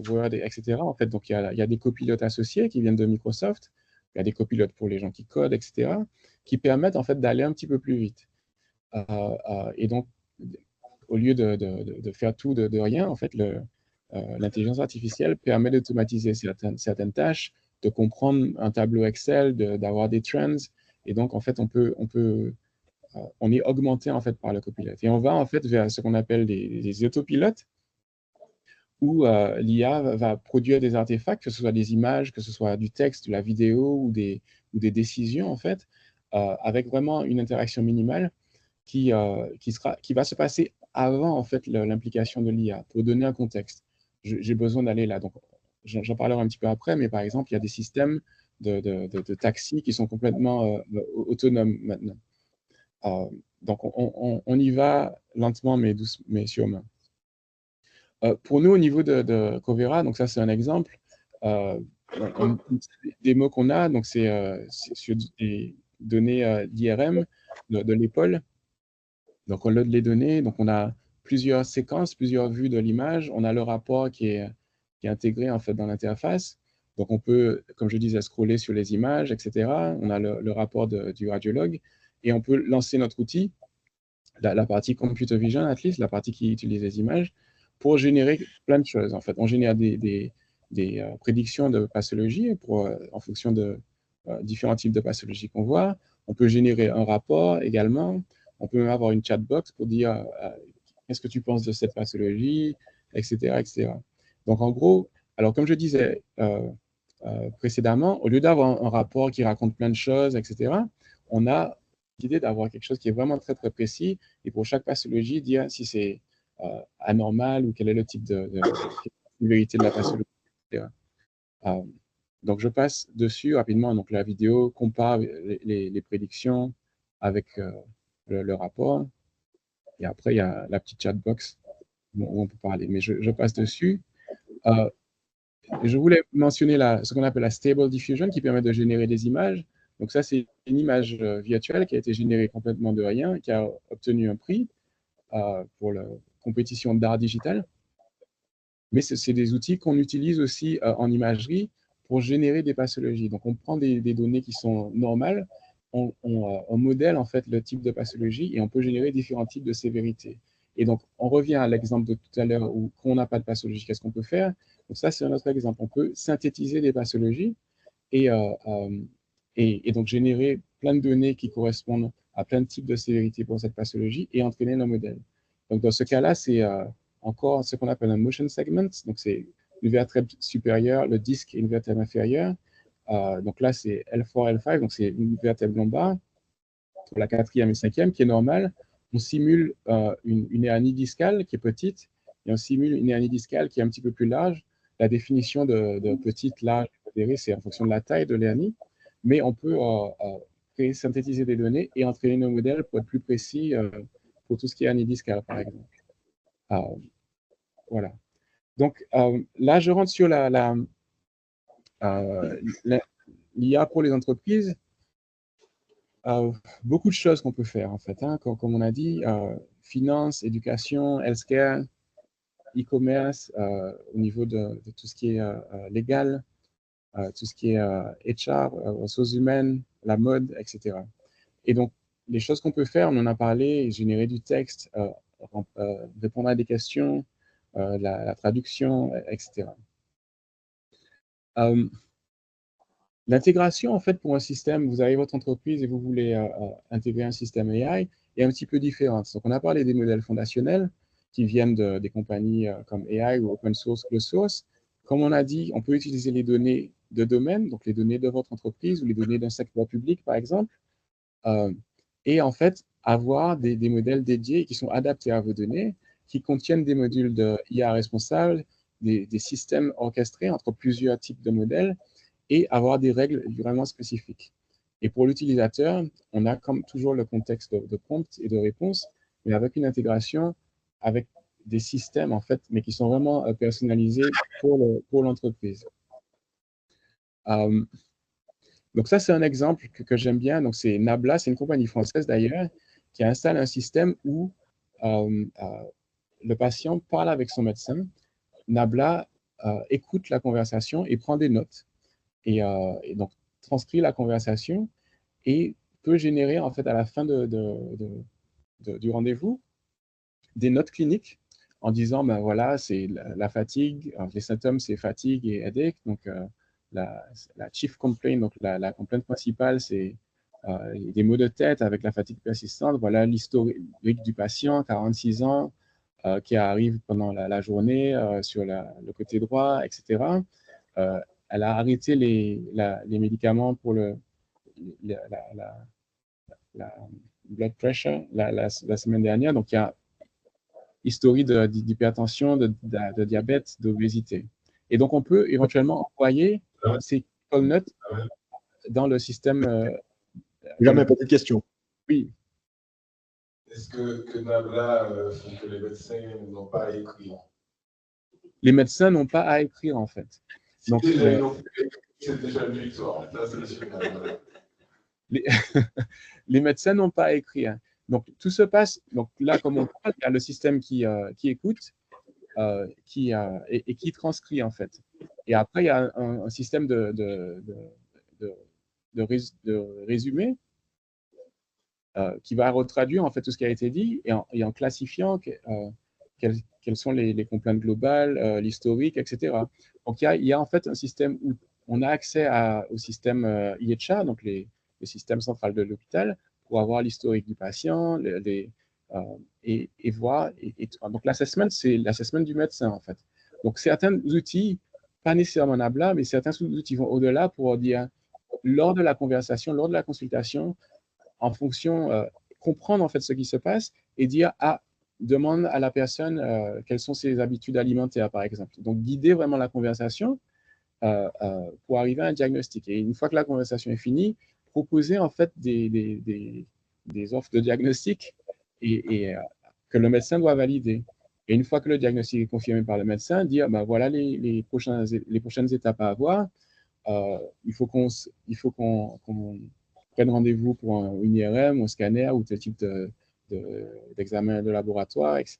Word, etc., en fait, donc il y a des copilotes associés qui viennent de Microsoft. Il y a des copilotes pour les gens qui codent, etc., qui permettent en fait d'aller un petit peu plus vite. Et donc, au lieu de faire tout de rien, en fait, l'intelligence artificielle permet d'automatiser certaines tâches, de comprendre un tableau Excel, d'avoir des trends. Et donc, en fait, on est augmenté en fait par le copilote. Et on va en fait vers ce qu'on appelle des autopilotes, où l'IA va produire des artefacts, que ce soit des images, que ce soit du texte, de la vidéo ou des décisions, en fait, avec vraiment une interaction minimale qui va se passer avant en fait l'implication de l'IA. Pour donner un contexte, j'ai besoin d'aller là. Donc, j'en parlerai un petit peu après, mais par exemple, il y a des systèmes de taxis qui sont complètement autonomes maintenant. Donc, on y va lentement, mais sûrement. Pour nous, au niveau de Covera, donc ça, c'est un exemple. Des mots qu'on a, donc c'est sur des données d'IRM de l'épaule. Donc, on load les données. Donc, on a plusieurs séquences, plusieurs vues de l'image. On a le rapport qui est intégré en fait dans l'interface. Donc, on peut, comme je disais, scroller sur les images, etc. On a le rapport du radiologue et on peut lancer notre outil, la partie computer vision, at least, la partie qui utilise les images, pour générer plein de choses. En fait, on génère des prédictions de pathologie en fonction de différents types de pathologies qu'on voit. On peut générer un rapport également. On peut même avoir une chatbox pour dire qu'est-ce que tu penses de cette pathologie, etc., etc. Donc, en gros, alors comme je disais précédemment, au lieu d'avoir un rapport qui raconte plein de choses, etc., on a l'idée d'avoir quelque chose qui est vraiment très, très précis et pour chaque pathologie, dire si c'est anormal ou quel est le type de sévérité de la pathologie, etc. Donc, je passe dessus rapidement. Donc, la vidéo compare les prédictions avec le rapport. Et après, il y a la petite chatbox où on peut parler. Mais je passe dessus. Je voulais mentionner ce qu'on appelle la Stable Diffusion qui permet de générer des images. Donc, ça, c'est une image virtuelle qui a été générée complètement de rien, qui a obtenu un prix pour la compétition d'art digital. Mais c'est des outils qu'on utilise aussi en imagerie pour générer des pathologies. Donc, on prend des données qui sont normales, on modèle en fait le type de pathologie et on peut générer différents types de sévérité. Et donc, on revient à l'exemple de tout à l'heure où quand on n'a pas de pathologie, qu'est-ce qu'on peut faire? Donc, ça, c'est un autre exemple. On peut synthétiser des pathologies et donc générer plein de données qui correspondent à plein de types de sévérité pour cette pathologie et entraîner le modèle. Donc, dans ce cas-là, c'est encore ce qu'on appelle un motion segment. Donc, c'est une vertèbre supérieure, le disque et une vertèbre inférieure. Donc là, c'est L4, L5, donc c'est une vertèbre lombaire pour la 4e et 5e qui est normale. on simule une hernie discale qui est petite et on simule une hernie discale qui est un petit peu plus large. La définition de petite, large, modérée, c'est en fonction de la taille de l'hernie, mais on peut synthétiser des données et entraîner nos modèles pour être plus précis pour tout ce qui est hernie discale, par exemple. Voilà. Donc là, je rentre sur l'IA pour les entreprises. Beaucoup de choses qu'on peut faire, en fait, hein, comme on a dit, finance, éducation, healthcare, e-commerce, au niveau de tout ce qui est légal, tout ce qui est HR, ressources humaines, la mode, etc. Et donc, les choses qu'on peut faire, on en a parlé, générer du texte, répondre à des questions, la traduction, etc. L'intégration, en fait, pour un système, vous avez votre entreprise et vous voulez intégrer un système AI, est un petit peu différente. Donc, on a parlé des modèles fondationnels qui viennent des compagnies comme AI ou open source, closed source. Comme on a dit, on peut utiliser les données de domaine, donc les données de votre entreprise ou les données d'un secteur public, par exemple, et en fait, avoir des modèles dédiés qui sont adaptés à vos données, qui contiennent des modules de IA responsables, des systèmes orchestrés entre plusieurs types de modèles, et avoir des règles vraiment spécifiques. Et pour l'utilisateur, on a comme toujours le contexte de prompt et de réponse, mais avec une intégration avec des systèmes, en fait, mais qui sont vraiment personnalisés pour l'entreprise. Donc ça, c'est un exemple que j'aime bien. Donc c'est Nabla, c'est une compagnie française d'ailleurs, qui installe un système où le patient parle avec son médecin. Nabla écoute la conversation et prend des notes. Et donc transcrit la conversation et peut générer en fait à la fin du rendez-vous des notes cliniques en disant ben voilà, c'est la fatigue, les symptômes c'est fatigue et headache, donc la chief complaint, donc la complainte principale c'est des maux de tête avec la fatigue persistante, voilà l'historique du patient, 46 ans, qui arrive pendant la journée sur le côté droit, etc. Elle a arrêté les médicaments pour la blood pressure la semaine dernière. Donc, il y a historique d'hypertension, de diabète, d'obésité. Et donc, on peut éventuellement envoyer ces call notes dans le système. Jamais, petite question. Oui. Est-ce que Nabla fait que les médecins n'ont pas à écrire? Les médecins n'ont pas à écrire, en fait. Donc, c'est déjà une victoire. Les médecins n'ont pas à écrire. Donc, tout se passe. Donc, là, comme on parle, il y a le système qui écoute et qui transcrit, en fait. Et après, il y a un système de résumé qui va retraduire, en fait, tout ce qui a été dit et en classifiant quelles sont les complaintes globales, l'historique, etc. Donc, il y a en fait un système où on a accès au système IHR, donc le système central de l'hôpital, pour avoir l'historique du patient et voir. Donc, l'assessment, c'est l'assessment du médecin, en fait. Donc, certains outils, pas nécessairement Nabla, mais certains outils vont au-delà pour dire, lors de la conversation, lors de la consultation, en fonction, comprendre en fait ce qui se passe et dire, demande à la personne quelles sont ses habitudes alimentaires, par exemple. Donc, guider vraiment la conversation pour arriver à un diagnostic. Et une fois que la conversation est finie, proposer en fait des offres de diagnostic et que le médecin doit valider. Et une fois que le diagnostic est confirmé par le médecin, dire, ben voilà les prochaines étapes à avoir. Il faut qu'on prenne rendez-vous pour une IRM, un scanner ou tel type d'examen de laboratoire, etc.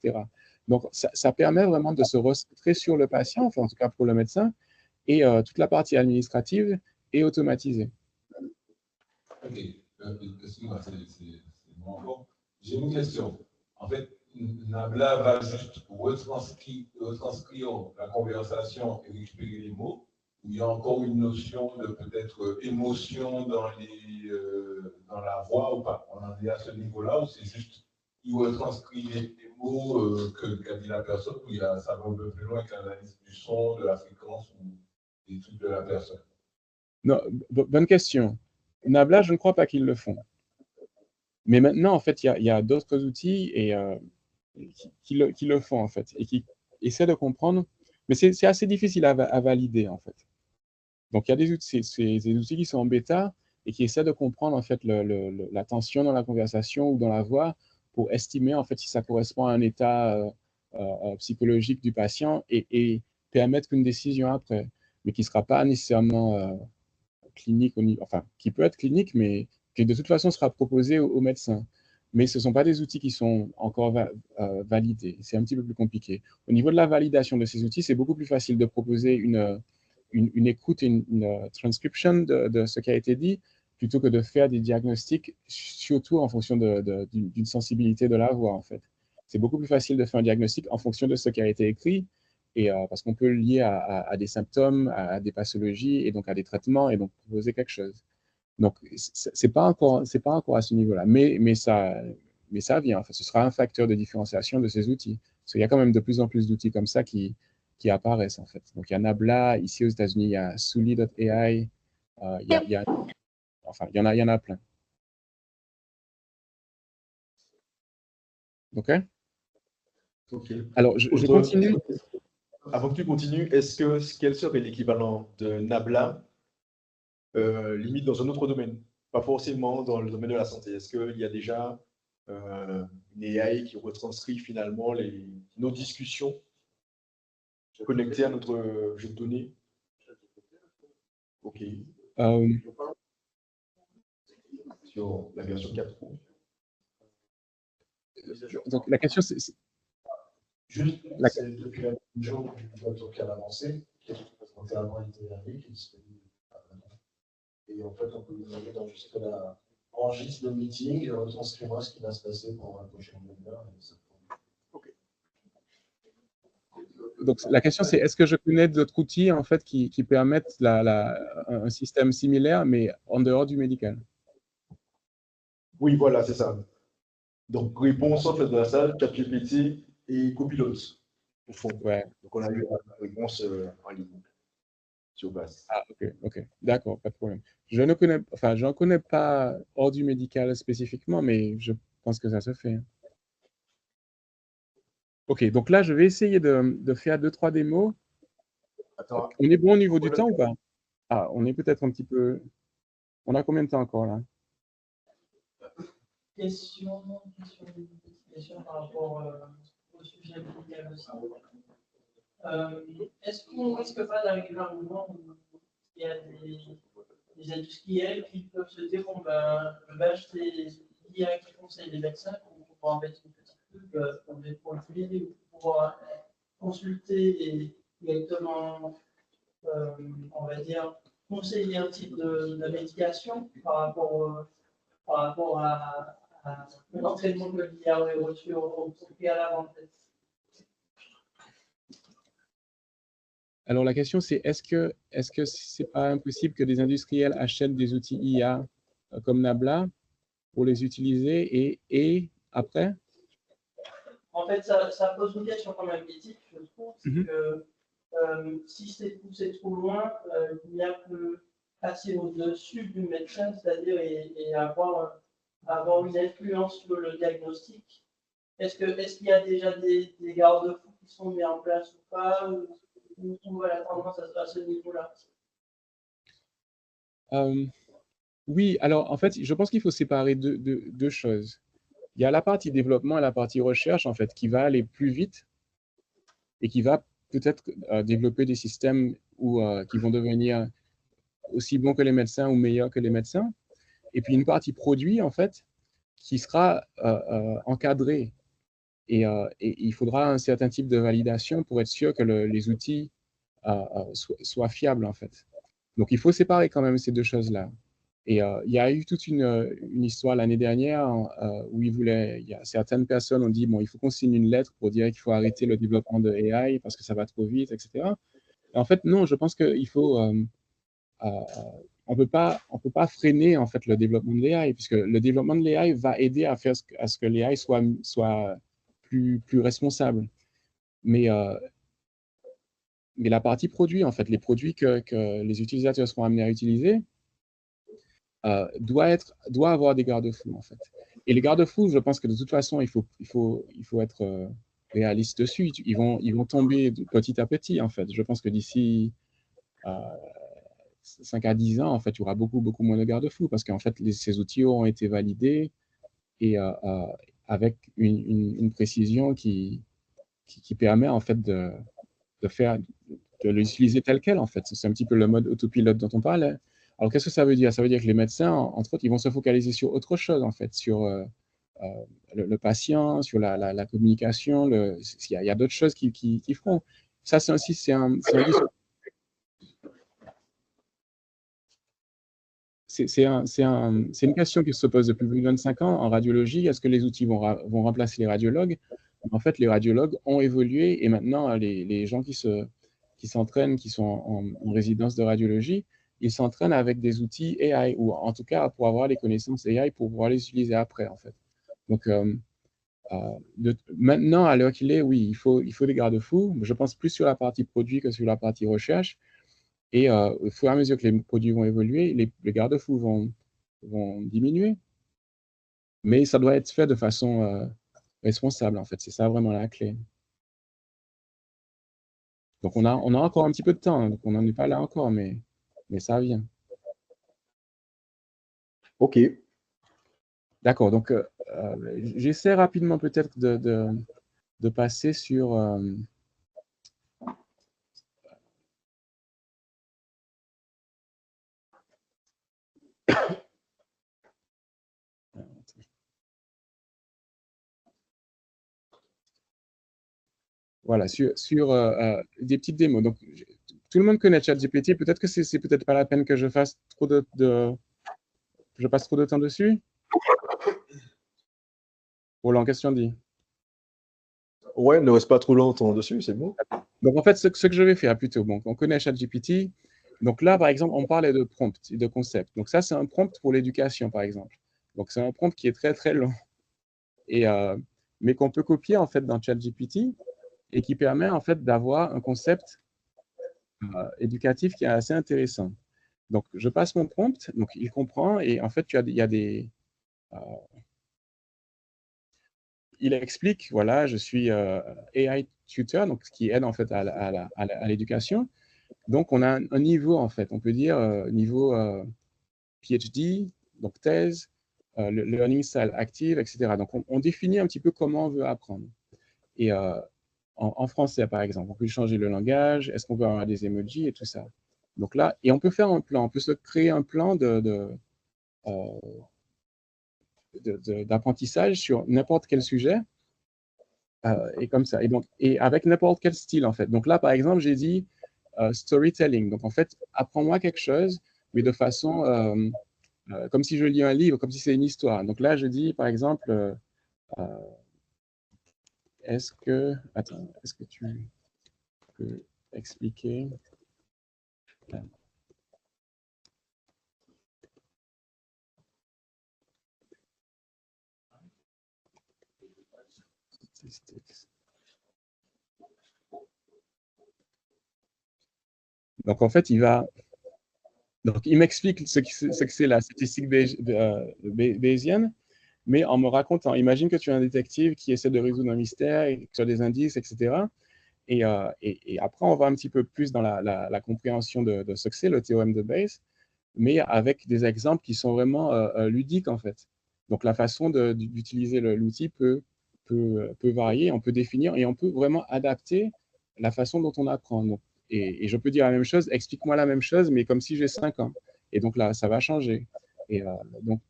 Donc, ça permet vraiment de se recentrer sur le patient, enfin, en tout cas pour le médecin, et toute la partie administrative est automatisée. Ok, excuse-moi, c'est bon. J'ai une question. En fait, Nabla va juste retranscrire la conversation et récupérer les mots, ou il y a encore une notion de peut-être émotion dans la voix ou pas? On en est à ce niveau-là, ou c'est juste il retranscrit les mots qu'a dit la personne, ou ça va un peu plus loin que l'analyse du son, de la fréquence ou des trucs de la personne? Non, bonne question. Nabla, je ne crois pas qu'ils le font. Mais maintenant, en fait, il y a d'autres outils et, qui le font, en fait, et qui essaient de comprendre. Mais c'est assez difficile à valider, en fait. Donc, il y a des outils, c'est des outils qui sont en bêta et qui essaient de comprendre, en fait, la tension dans la conversation ou dans la voix pour estimer, en fait, si ça correspond à un état psychologique du patient et permettre une décision après, mais qui ne sera pas nécessairement clinique, enfin, qui peut être clinique, mais qui de toute façon sera proposé aux médecins. Mais ce ne sont pas des outils qui sont encore validés. C'est un petit peu plus compliqué. Au niveau de la validation de ces outils, c'est beaucoup plus facile de proposer une écoute et une transcription de ce qui a été dit, plutôt que de faire des diagnostics, surtout en fonction d'une sensibilité de la voix, en fait. C'est beaucoup plus facile de faire un diagnostic en fonction de ce qui a été écrit, et, parce qu'on peut le lier à des symptômes, à des pathologies, et donc à des traitements, et donc proposer quelque chose. Donc, c'est pas encore à ce niveau-là, mais ça vient. Enfin, ce sera un facteur de différenciation de ces outils. Parce qu'il y a quand même de plus en plus d'outils comme ça qui apparaissent, en fait. Donc, il y a Nabla, ici aux États-Unis, il y a Suli.ai, enfin, il y en a plein. OK? Ok. Alors, je continue. Avant que tu continues, quel serait l'équivalent de Nabla, limite dans un autre domaine, pas forcément dans le domaine de la santé? Est-ce qu'il y a déjà une AI qui retranscrit finalement nos discussions connectées à notre jeu de données? Ok. Sur la version 4. Donc, la question, c'est... Juste, c'est depuis la jour du docteur avancé, qui est présenté avant l'été dernier, qui est disponible. Et en fait, on peut lui demander d'enregistrer enregistre le meeting et retranscrire ce qui va se passer pendant la prochaine demi-heure. Okay. Donc, la question, c'est est-ce que je connais d'autres outils, en fait, qui permettent un système similaire, mais en dehors du médical? Oui, voilà, c'est ça. Donc, réponse en fait de la salle, ChatGPT et Copilot, au fond. Ouais. Donc, on a eu la réponse en ligne sur base. Ah, ok. D'accord, pas de problème. J'en connais pas hors du médical spécifiquement, mais je pense que ça se fait. Ok, donc là, je vais essayer de faire 2-3 démos. Attends. On est bon au niveau du temps ou pas? Ah, on est peut-être un petit peu... On a combien de temps encore, là? Question par rapport au sujet médical aussi. Est-ce qu'on risque pas d'arriver à un moment où il y a des industriels qui peuvent se dire bon, ben, je vais acheter l'IA qui conseille les médecins pour pouvoir mettre une petite pub pour l'utiliser, pour pouvoir consulter et directement, on va dire, conseiller un type de médication par rapport à l'entraînement que l'IA aurait reçu au préalable, en fait. Alors, la question, c'est est-ce que c'est pas impossible que des industriels achètent des outils IA comme Nabla pour les utiliser et après? En fait, ça pose une question quand même éthique, je trouve, c'est que si c'est poussé trop loin, l'IA peut passer au-dessus du médecin, c'est-à-dire et avoir une influence sur le diagnostic. Est-ce qu'il y a déjà des garde-fous qui sont mis en place ou pas, ou la tendance à ce niveau-là? Oui, alors en fait, je pense qu'il faut séparer deux choses. Il y a la partie développement et la partie recherche, en fait, qui va aller plus vite et qui va peut-être développer des systèmes qui vont devenir aussi bons que les médecins ou meilleurs que les médecins. Et puis une partie produit, en fait, qui sera encadrée. Et il faudra un certain type de validation pour être sûr que les outils soient fiables, en fait. Donc, il faut séparer quand même ces deux choses-là. Et il y a eu toute une histoire l'année dernière où certaines personnes ont dit, bon, il faut qu'on signe une lettre pour dire qu'il faut arrêter le développement de AI parce que ça va trop vite, etc. Et en fait, non, je pense qu'il faut... on peut pas freiner en fait le développement de l'AI, puisque le développement de l'AI va aider à ce que l'AI soit plus responsable. Mais la partie produit, en fait, les produits que les utilisateurs seront amenés à utiliser, doit avoir des garde-fous, en fait. les garde-fous, je pense que de toute façon, il faut être réaliste dessus. Ils vont tomber petit à petit, en fait. Je pense que d'ici 5 à 10 ans, en fait, il y aura beaucoup moins de garde-fous parce qu'en fait, ces outils auront été validés et avec une précision qui permet en fait de l'utiliser tel quel, en fait. C'est un petit peu le mode autopilote dont on parlait. Alors, qu'est-ce que ça veut dire? Ça veut dire que les médecins, entre autres, ils vont se focaliser sur autre chose, en fait, sur le patient, sur la communication. Il y a d'autres choses qui feront. Ça, c'est un discours. C'est une question qui se pose depuis plus de 25 ans en radiologie. Est-ce que les outils vont remplacer les radiologues? En fait, les radiologues ont évolué et maintenant, les gens qui s'entraînent, qui sont en résidence de radiologie, ils s'entraînent avec des outils AI, ou en tout cas pour avoir les connaissances AI pour pouvoir les utiliser après, en fait. Donc, maintenant, à l'heure qu'il est, oui, il faut des garde-fous. Je pense plus sur la partie produit que sur la partie recherche. Et au fur et à mesure que les produits vont évoluer, les garde-fous vont diminuer. Mais ça doit être fait de façon responsable, en fait. C'est ça vraiment la clé. Donc, on a encore un petit peu de temps. Donc, on n'en est pas là encore, mais ça vient. OK. D'accord. Donc, j'essaie rapidement peut-être de passer sur... Voilà, sur des petites démos. Donc, tout le monde connaît ChatGPT. Peut-être que c'est peut-être pas la peine que je fasse je passe trop de temps dessus. Roland, qu'est-ce que tu en dis? Ouais, ne reste pas trop longtemps dessus, c'est bon. Donc, en fait, ce que je vais faire plutôt, bon, on connaît ChatGPT. Donc là, par exemple, on parlait de prompt et de concept. Donc ça, c'est un prompt pour l'éducation, par exemple. Donc, c'est un prompt qui est très, très long. Mais qu'on peut copier, en fait, dans ChatGPT et qui permet, en fait, d'avoir un concept éducatif qui est assez intéressant. Donc, je passe mon prompt, donc il comprend et en fait, il y a des... il explique, voilà, je suis AI tutor, donc ce qui aide en fait à l'éducation. Donc, on a un niveau, en fait, on peut dire niveau PhD, donc thèse, le learning style active, etc. Donc, on définit un petit peu comment on veut apprendre. Et en français, par exemple, on peut changer le langage, est-ce qu'on veut avoir des emojis et tout ça. Donc là, et on peut faire un plan, on peut se créer un plan d'apprentissage sur n'importe quel sujet, et comme ça. Et avec n'importe quel style, en fait. Donc là, par exemple, j'ai dit storytelling. Donc en fait, apprends-moi quelque chose, mais de façon comme si je lis un livre, comme si c'est une histoire. Donc là, je dis, par exemple, est-ce que tu peux expliquer Donc en fait, il m'explique ce que c'est la statistique bayésienne, mais en me racontant. Imagine que tu es un détective qui essaie de résoudre un mystère, et tu as des indices, etc. Et après, on va un petit peu plus dans la compréhension de ce que c'est le théorème de Bayes, mais avec des exemples qui sont vraiment ludiques, en fait. Donc, la façon d'utiliser l'outil peut varier, on peut définir et on peut vraiment adapter la façon dont on apprend. Donc, et je peux dire la même chose, explique-moi la même chose, mais comme si j'ai 5 ans. Et donc là, ça va changer. Et donc,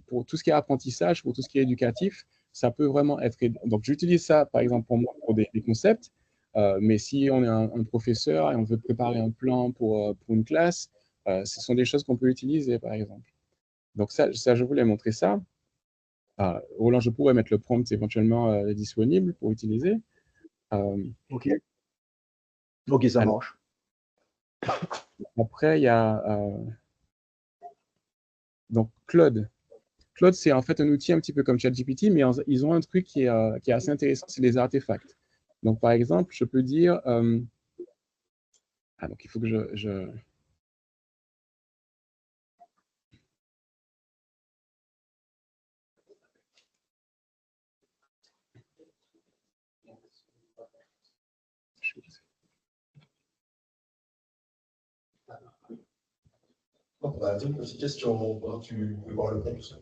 pour tout ce qui est apprentissage, pour tout ce qui est éducatif, ça peut vraiment être... Donc, j'utilise ça, par exemple, pour moi, pour des concepts, mais si on est un professeur et on veut préparer un plan pour une classe, ce sont des choses qu'on peut utiliser, par exemple. Donc ça, je voulais montrer ça. Roland, je pourrais mettre le prompt éventuellement disponible pour utiliser. OK. OK, ça marche. Après, il y a donc Claude. Claude, c'est en fait un outil un petit peu comme ChatGPT, mais ils ont un truc qui est assez intéressant, c'est les artefacts. Donc, par exemple, je peux dire... donc, il faut que je... Une petite question, tu peux voir le réponse.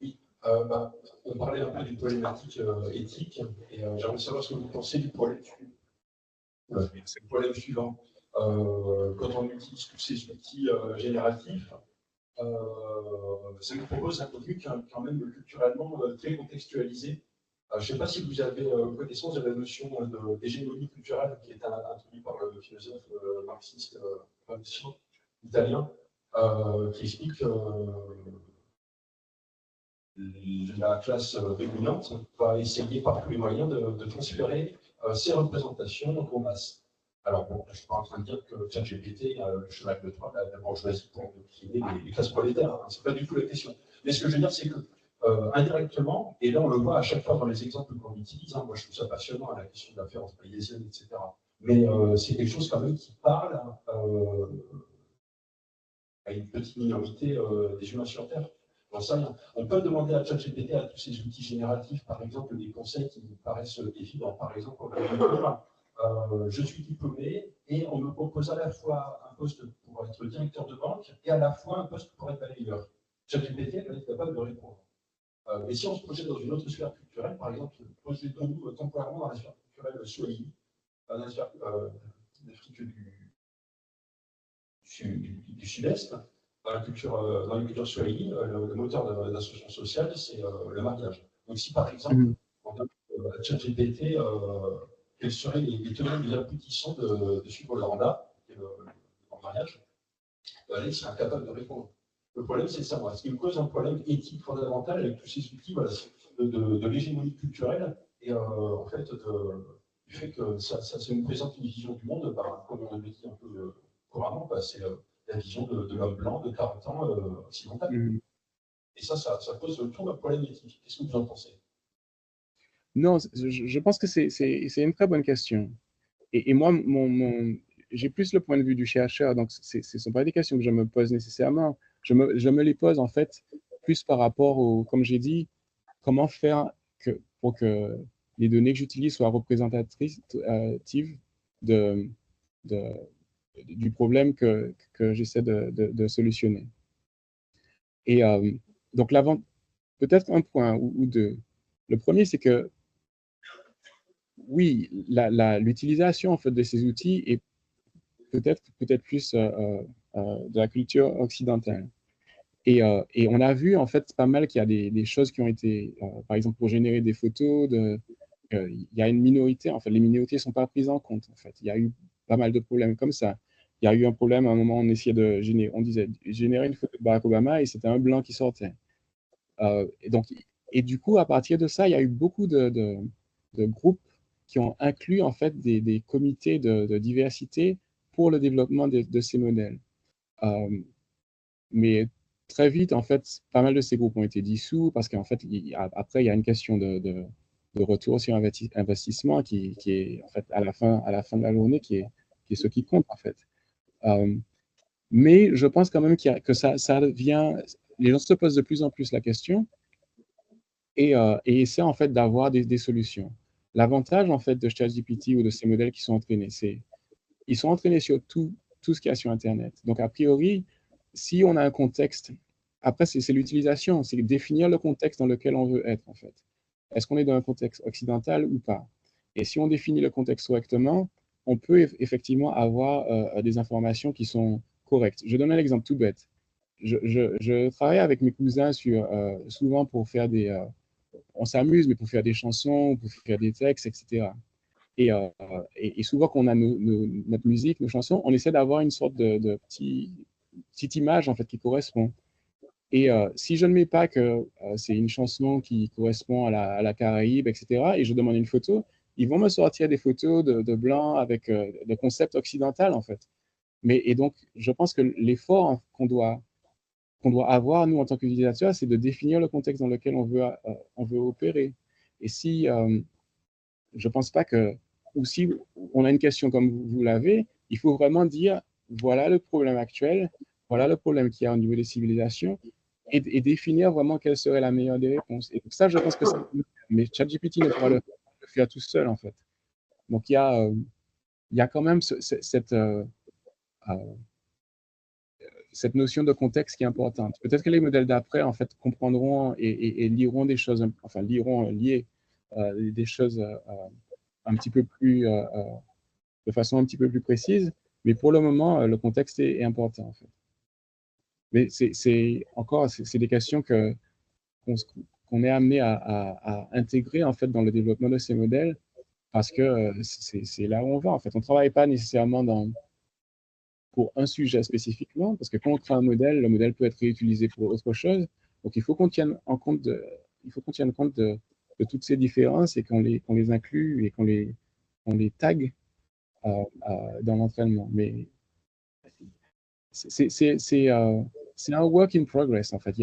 Oui, on parlait un peu des problématiques éthiques, et j'aimerais savoir ce que vous pensez du problème c'est le problème suivant. Quand on utilise tous ces outils génératifs, ça nous propose un contenu quand même culturellement très contextualisé. Je ne sais pas si vous avez connaissance de la notion d'hégémonie culturelle qui est introduite par le philosophe marxiste italien, qui explique que la classe dominante va essayer par tous les moyens de transférer ces représentations aux masses. Alors, bon, je ne suis pas en train de dire que ChatGPT, le cheval de Troie, la bourgeoisie pour créer les classes prolétaires. Hein, ce n'est pas du tout la question. Mais ce que je veux dire, c'est que indirectement, et là on le voit à chaque fois dans les exemples qu'on utilise, hein, moi je trouve ça passionnant à la question de l'inférence bayésienne, etc. Mais c'est quelque chose quand même qui parle à une petite minorité des humains sur Terre. On peut demander à ChatGPT, à tous ces outils génératifs, par exemple, des conseils qui nous paraissent évidents. Par exemple, on va dire, je suis diplômé et on me propose à la fois un poste pour être directeur de banque et à la fois un poste pour être balayeur. ChatGPT va être capable de répondre. Mais si on se projette dans une autre sphère culturelle, par exemple, projetons-nous temporairement dans la sphère culturelle Swahili, dans la sphère d'Afrique du Sud-Est, dans la culture Swahili, le moteur d'association sociale, c'est le mariage. Donc si par exemple, on a ChatGPT, quels seraient les tenants et les aboutissants de suivre le Rwanda, le mariage, là, il serait incapable de répondre. Le problème, c'est ça. Ce qui me cause un problème éthique fondamental avec tous ces outils, voilà, de l'hégémonie culturelle et en fait du fait que ça nous présente une vision du monde, comme on le dit un peu couramment, c'est la vision de l'homme blanc de 40 ans occidental. Et ça pose tout un problème éthique. Qu'est-ce que vous en pensez? Non, je pense que c'est une très bonne question. Et moi, j'ai plus le point de vue du chercheur, donc ce ne sont pas des questions que je me pose nécessairement. Je me les pose en fait plus par rapport au, comme j'ai dit, comment faire pour que les données que j'utilise soient représentatives du problème que j'essaie de solutionner. Et donc, peut-être un point ou deux. Le premier, c'est que oui, l'utilisation en fait, de ces outils est peut-être plus de la culture occidentale. Et on a vu en fait pas mal qu'il y a des choses qui ont été, par exemple pour générer des photos, il y a une minorité, en fait, les minorités ne sont pas prises en compte. En fait. Il y a eu pas mal de problèmes comme ça. Il y a eu un problème à un moment, on essayait de générer une photo de Barack Obama et c'était un blanc qui sortait. Et du coup, à partir de ça, il y a eu beaucoup de groupes qui ont inclus en fait des comités de diversité pour le développement de ces modèles. Mais très vite, en fait, pas mal de ces groupes ont été dissous parce qu'en fait, après, il y a une question de retour sur investissement qui est en fait à la fin de la journée qui est ce qui compte en fait. Mais je pense quand même que ça vient, les gens se posent de plus en plus la question et essaient en fait d'avoir des solutions. L'avantage en fait de ChatGPT ou de ces modèles qui sont entraînés, ils sont entraînés sur tout ce qu'il y a sur Internet. Donc a priori, si on a un contexte, après c'est l'utilisation, c'est définir le contexte dans lequel on veut être en fait. Est-ce qu'on est dans un contexte occidental ou pas? Et si on définit le contexte correctement, on peut effectivement avoir des informations qui sont correctes. Je donne un exemple tout bête. Je travaille avec mes cousins souvent pour faire on s'amuse, mais pour faire des chansons, pour faire des textes, etc. Et souvent qu'on a notre musique, nos chansons, on essaie d'avoir une sorte de petite image en fait qui correspond. Et si je ne mets pas que c'est une chanson qui correspond à la Caraïbe, etc., et je demande une photo, ils vont me sortir des photos de blancs avec des concepts occidentaux en fait. Et donc, je pense que l'effort qu'on doit avoir, nous, en tant qu'utilisateurs, c'est de définir le contexte dans lequel on veut opérer. Et si, je ne pense pas que, ou si on a une question comme vous l'avez, il faut vraiment dire, voilà le problème actuel, voilà le problème qu'il y a au niveau des civilisations, et définir vraiment quelle serait la meilleure des réponses. Et ça, je pense que c'est... Mais ChatGPT ne pourra le faire tout seul, en fait. Donc, il y a quand même cette cette notion de contexte qui est importante. Peut-être que les modèles d'après, en fait, comprendront et liront des choses, enfin, lier des choses un petit peu plus, de façon un petit peu plus précise, mais pour le moment, le contexte est important, en fait. Mais c'est des questions qu'on est amené à intégrer, en fait, dans le développement de ces modèles, parce que c'est là où on va, en fait. On ne travaille pas nécessairement pour un sujet spécifiquement, parce que quand on crée un modèle, le modèle peut être réutilisé pour autre chose. Donc, il faut qu'on tienne compte de toutes ces différences et qu'on les inclue et qu'on les tague dans l'entraînement. Mais c'est un work in progress, en fait.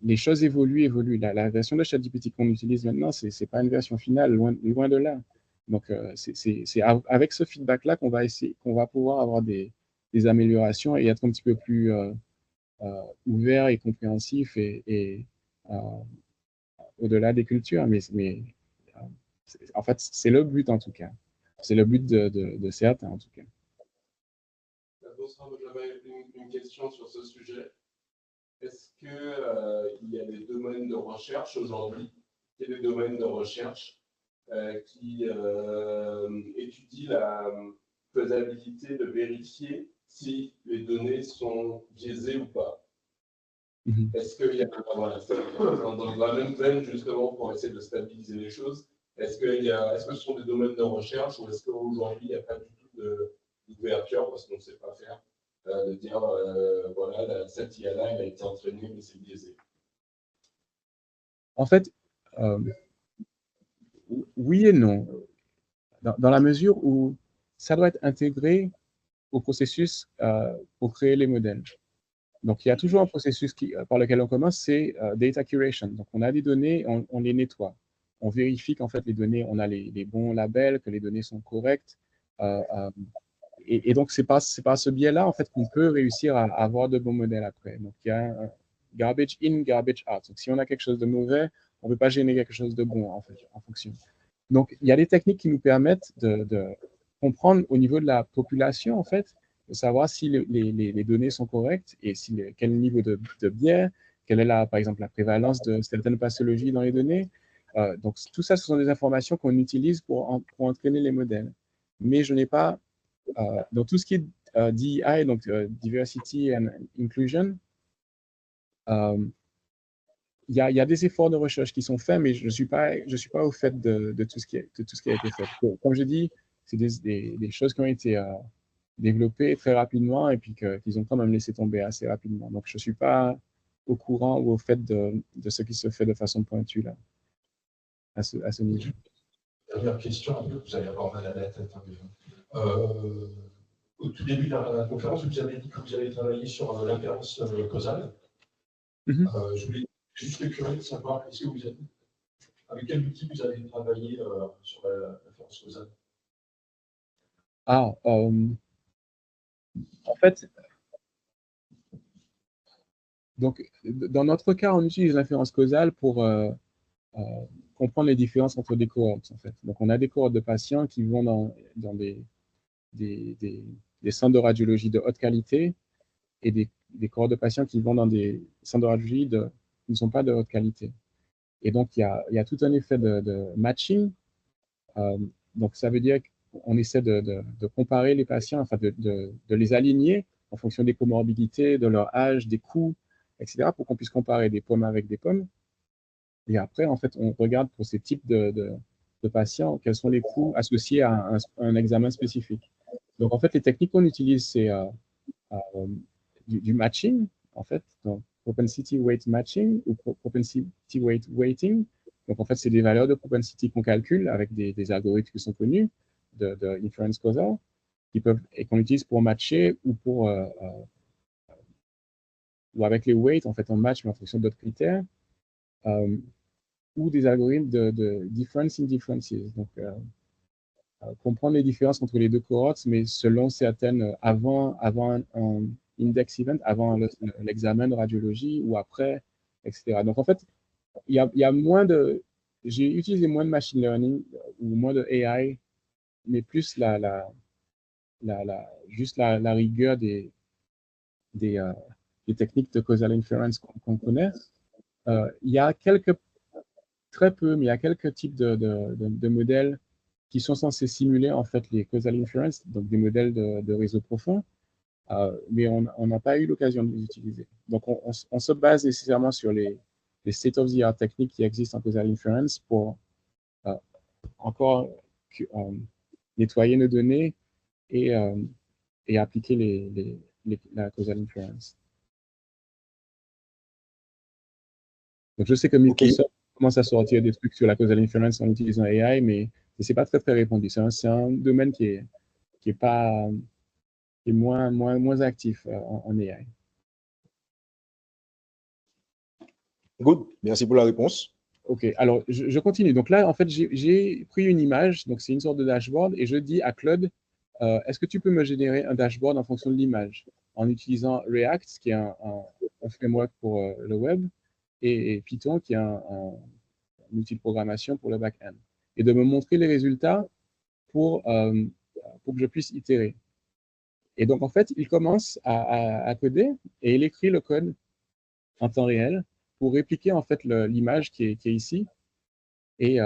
Les choses évoluent. La version de ChatGPT qu'on utilise maintenant, ce n'est pas une version finale, loin de là. Donc, c'est avec ce feedback-là qu'on va pouvoir avoir des améliorations et être un petit peu plus ouvert et compréhensif et au-delà des cultures. Mais en fait, c'est le but, en tout cas. C'est le but de certains, en tout cas. J'avais une question sur ce sujet. Est-ce qu'il y a des domaines de recherche aujourd'hui, des domaines de recherche qui étudient la faisabilité de vérifier si les données sont biaisées ou pas? Est-ce qu'il y a, voilà, dans la même veine justement pour essayer de stabiliser les choses, est-ce que ce sont des domaines de recherche ou est-ce qu'aujourd'hui il n'y a pas du tout d'ouverture parce qu'on ne sait pas faire, de dire voilà, cette IA-là, elle a été entraînée mais c'est biaisé? En fait, oui et non, dans la mesure où ça doit être intégré au processus pour créer les modèles. Donc, il y a toujours un processus par lequel on commence, c'est data curation. Donc, on a des données, on les nettoie. On vérifie qu'en fait, les données, on a les bons labels, que les données sont correctes. Et donc, c'est par ce biais-là, en fait, qu'on peut réussir à avoir de bons modèles après. Donc, il y a un garbage in, garbage out. Donc, si on a quelque chose de mauvais, on ne peut pas générer quelque chose de bon, en fait, en fonction. Donc, il y a des techniques qui nous permettent de comprendre au niveau de la population, en fait, de savoir si les données sont correctes et quel niveau de biais, quelle est, par exemple, la prévalence de certaines pathologies dans les données. Donc, tout ça, ce sont des informations qu'on utilise pour entraîner les modèles. Mais je n'ai pas, dans tout ce qui est DEI, donc Diversity and Inclusion, il y a des efforts de recherche qui sont faits, mais je ne suis pas au fait de tout ce qui a été fait. Comme je dis, c'est des choses qui ont été développées très rapidement et puis qu'ils ont quand même laissé tomber assez rapidement. Donc, je ne suis pas au courant ou au fait de ce qui se fait de façon pointue là, à ce niveau. Dernière question, vous allez avoir mal à la tête. Au tout début de la conférence, vous avez dit que vous avez travaillé sur l'inférence causale. Je voulais juste curieux de savoir, avec quel outil vous avez travaillé sur l'inférence causale? En fait, donc, dans notre cas, on utilise l'inférence causale pour comprendre les différences entre des cohortes, en fait. Donc, on a des cohortes de patients qui vont dans des centres de radiologie de haute qualité et des cohortes de patients qui vont dans des centres de radiologie qui ne sont pas de haute qualité. Et donc, il y a tout un effet de matching. Donc, ça veut dire qu'on essaie de comparer les patients, enfin de les aligner en fonction des comorbidités, de leur âge, des coûts, etc., pour qu'on puisse comparer des pommes avec des pommes. Et après, en fait, on regarde pour ces types de patients, quels sont les coûts associés à un examen spécifique. Donc, en fait, les techniques qu'on utilise, c'est du matching, en fait, donc propensity weight matching ou propensity weight weighting. Donc, en fait, c'est des valeurs de propensity qu'on calcule avec des algorithmes qui sont connus de inference causal et qu'on utilise pour matcher ou avec les weights, en fait, on match mais en fonction d'autres critères. Ou des algorithmes de difference in differences. Donc, comprendre les différences entre les deux cohortes, mais selon certaines, avant un index event, avant l'examen de radiologie ou après, etc. Donc, en fait, il y a moins de... J'ai utilisé moins de machine learning ou moins de AI, mais plus juste la rigueur des techniques de causal inference qu'on connaît. Il y a très peu, mais il y a quelques types de modèles qui sont censés simuler en fait les causal inference, donc des modèles de réseau profond, mais on n'a pas eu l'occasion de les utiliser. Donc on se base nécessairement sur les state-of-the-art techniques qui existent en causal inference pour encore nettoyer nos données et appliquer la causal inference. Donc je sais que Microsoft commence à sortir des trucs sur la causal inference en utilisant AI, mais c'est pas très répandu. C'est un domaine qui est moins actif en AI. Good, merci pour la réponse. Ok, alors je continue. Donc là, en fait, j'ai pris une image, donc c'est une sorte de dashboard, et je dis à Claude, est-ce que tu peux me générer un dashboard en fonction de l'image en utilisant React, qui est un framework pour le web, et Python, qui est un outil de programmation pour le back-end, et de me montrer les résultats pour que je puisse itérer. Et donc, en fait, il commence à coder et il écrit le code en temps réel pour répliquer en fait l'image qui est ici. Et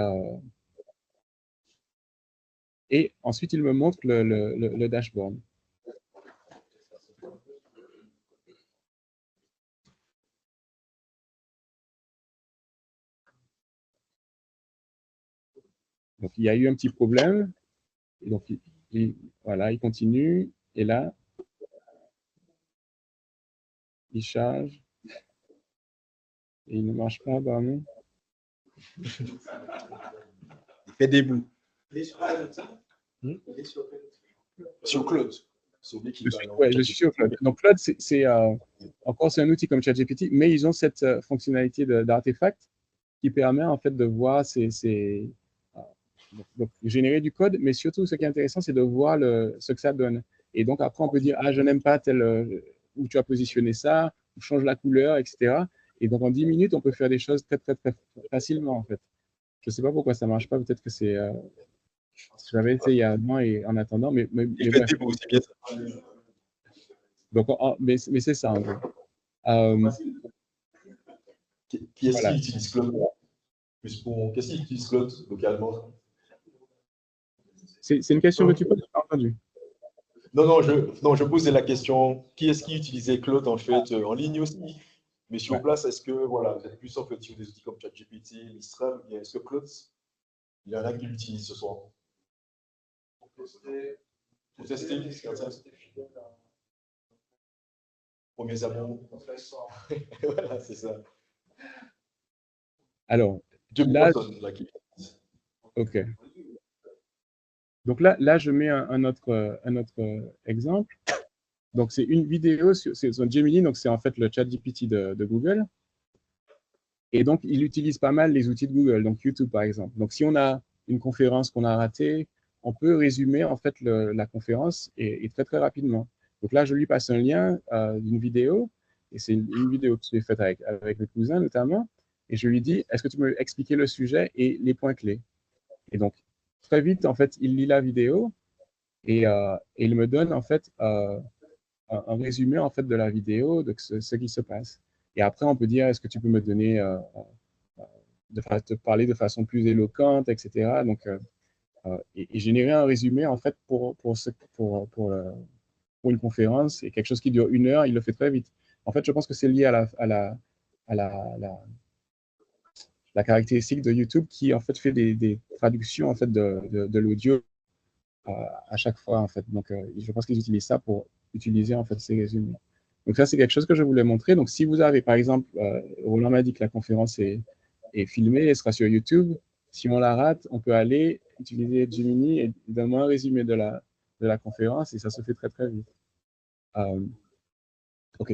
ensuite, il me montre le dashboard. Donc, il y a eu un petit problème. Et donc, voilà, il continue. Et là, il charge. Et il ne marche pas, pardon. Il fait des bouts. Sur Claude. Je suis sur Claude. Donc, Claude, c'est un outil comme ChatGPT, mais ils ont cette fonctionnalité d'artefact qui permet en fait de voir donc, générer du code, mais surtout, ce qui est intéressant, c'est de voir ce que ça donne. Et donc, après, on peut dire, ah, je n'aime pas où tu as positionné ça, ou change la couleur, etc. Et donc, en 10 minutes, on peut faire des choses très, très, très facilement, en fait. Je ne sais pas pourquoi ça ne marche pas, peut-être que c'est... J'avais essayé il y a un mois et en attendant, mais bref. C'est bien ça. Donc, mais c'est ça, en gros. Qui est-ce qui utilise Claude? Qu'est-ce qui utilise Claude localement? C'est une question que tu poses, je n'ai pas entendu. Non, je posais la question, qui est-ce qui utilisait Claude en fait en ligne aussi? Mais sur place, est-ce que voilà, vous êtes plus en fait sur des outils comme ChatGPT, Mistral, ou bien est-ce que Claude, il y en a qui l'utilisent ce soir? Pour tester, premiers amours. Voilà, c'est ça. Alors, là, ok. Donc là, je mets un autre exemple. Donc, c'est une vidéo sur Gemini, donc c'est en fait le ChatGPT de Google. Et donc, il utilise pas mal les outils de Google, donc YouTube par exemple. Donc, si on a une conférence qu'on a ratée, on peut résumer en fait la conférence et très très rapidement. Donc là, je lui passe un lien d'une vidéo, et c'est une vidéo que j'ai faite avec mes cousins notamment, et je lui dis, est-ce que tu peux expliquer le sujet et les points clés? Et donc, très vite, en fait, il lit la vidéo et il me donne en fait un résumé en fait de la vidéo, de ce qui se passe. Et après, on peut dire, est-ce que tu peux me donner, te parler de façon plus éloquente, etc. Donc, et générer un résumé en fait pour une conférence et quelque chose qui dure 1 heure, il le fait très vite. En fait, je pense que c'est lié à la caractéristique de YouTube qui en fait fait des traductions en fait de l'audio à chaque fois en fait. Donc, je pense qu'ils utilisent ça pour utiliser en fait ces résumés. Donc ça, c'est quelque chose que je voulais montrer. Donc, si vous avez, par exemple, Roland m'a dit que la conférence est filmée, elle sera sur YouTube. Si on la rate, on peut aller utiliser Gemini et donner un résumé de la conférence et ça se fait très, très vite. OK.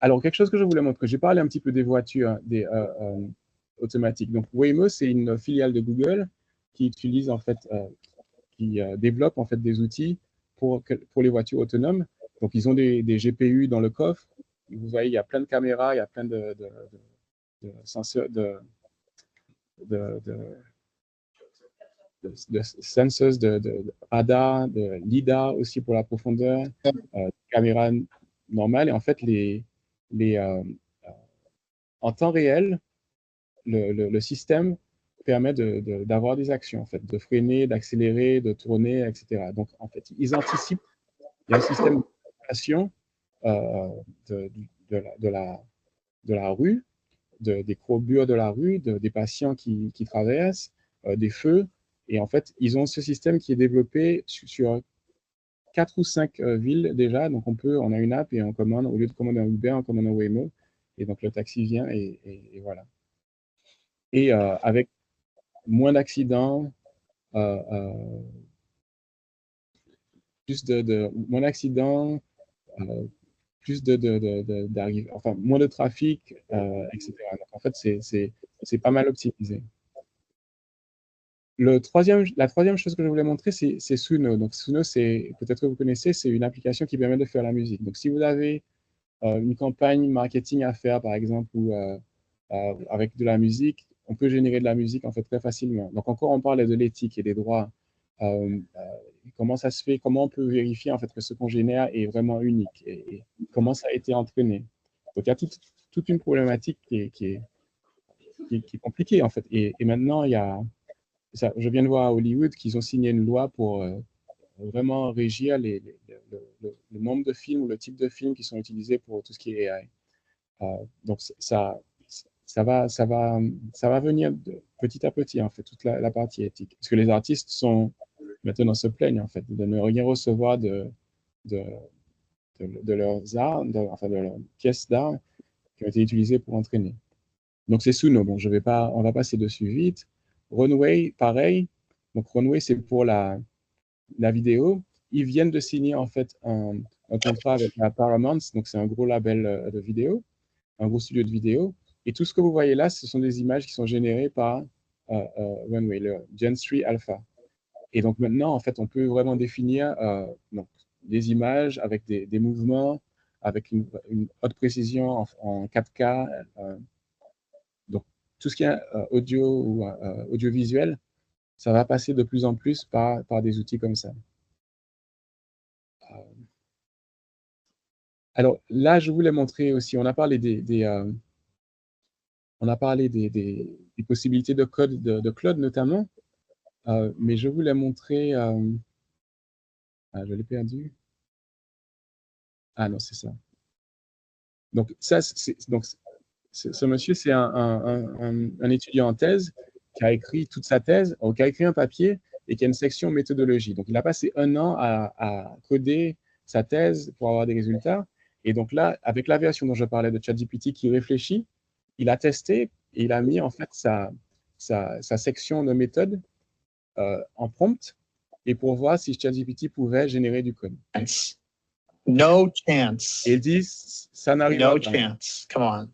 Alors, quelque chose que je voulais montrer, j'ai parlé un petit peu des voitures automatiques. Donc, Waymo, c'est une filiale de Google qui utilise en fait, qui développe en fait des outils pour les voitures autonomes. Donc, ils ont des GPU dans le coffre. Vous voyez, il y a plein de caméras, il y a plein de senseurs, sensors de radar, de LIDAR aussi pour la profondeur, caméra normale. Et en fait, en temps réel, le système permet d'avoir des actions, en fait, de freiner, d'accélérer, de tourner, etc. Donc, en fait, ils anticipent. Il y a un système d'action de la rue, des courbures de la rue, des patients qui traversent, des feux. Et en fait, ils ont ce système qui est développé sur 4 ou 5 villes déjà. Donc, on a une app et on commande, au lieu de commander un Uber, on commande un Waymo. Et donc, le taxi vient et voilà. Et avec moins d'accidents, moins d'accidents, plus enfin, moins de trafic, etc. Donc, en fait, c'est pas mal optimisé. La troisième chose que je voulais montrer, c'est Suno. Donc, Suno, peut-être que vous connaissez, c'est une application qui permet de faire la musique. Donc, si vous avez une campagne marketing à faire, par exemple, ou avec de la musique, on peut générer de la musique en fait très facilement. Donc, encore, on parle de l'éthique et des droits. Comment ça se fait? Comment on peut vérifier en fait que ce qu'on génère est vraiment unique et comment ça a été entraîné? Donc, il y a toute une problématique qui est compliquée en fait. Et maintenant, je viens de voir à Hollywood qu'ils ont signé une loi pour vraiment régir le nombre de films ou le type de films qui sont utilisés pour tout ce qui est AI. Donc, ça va venir petit à petit, en fait, toute la partie éthique. Parce que les artistes maintenant se plaignent, en fait, de ne rien recevoir de leurs arts, enfin, de leurs pièces d'art qui ont été utilisées pour entraîner. Donc, c'est Suno. Bon, on va passer dessus vite. Runway, pareil. Donc, Runway, c'est pour la vidéo. Ils viennent de signer, en fait, un contrat avec la Paramount. Donc, c'est un gros label de vidéo, un gros studio de vidéo. Et tout ce que vous voyez là, ce sont des images qui sont générées par Runway, le Gen 3 Alpha. Et donc, maintenant, en fait, on peut vraiment définir des images avec des mouvements, avec une haute précision en 4K. Donc, tout ce qui est audio ou audiovisuel, ça va passer de plus en plus par des outils comme ça. Alors là, je voulais montrer aussi, on a parlé des possibilités de code de Claude notamment, mais je voulais montrer, je l'ai perdu. Ah non, c'est ça. Donc ça, ce monsieur, c'est un étudiant en thèse qui a écrit toute sa thèse, qui a écrit un papier et qui a une section méthodologie. Donc il a passé 1 an à coder sa thèse pour avoir des résultats. Et donc là, avec la version dont je parlais de ChatGPT qui réfléchit, il a testé et il a mis en fait sa section de méthode en prompt et pour voir si ChatGPT pouvait générer du code. No chance. Et il dit, ça n'arrivera pas. No chance. Come on.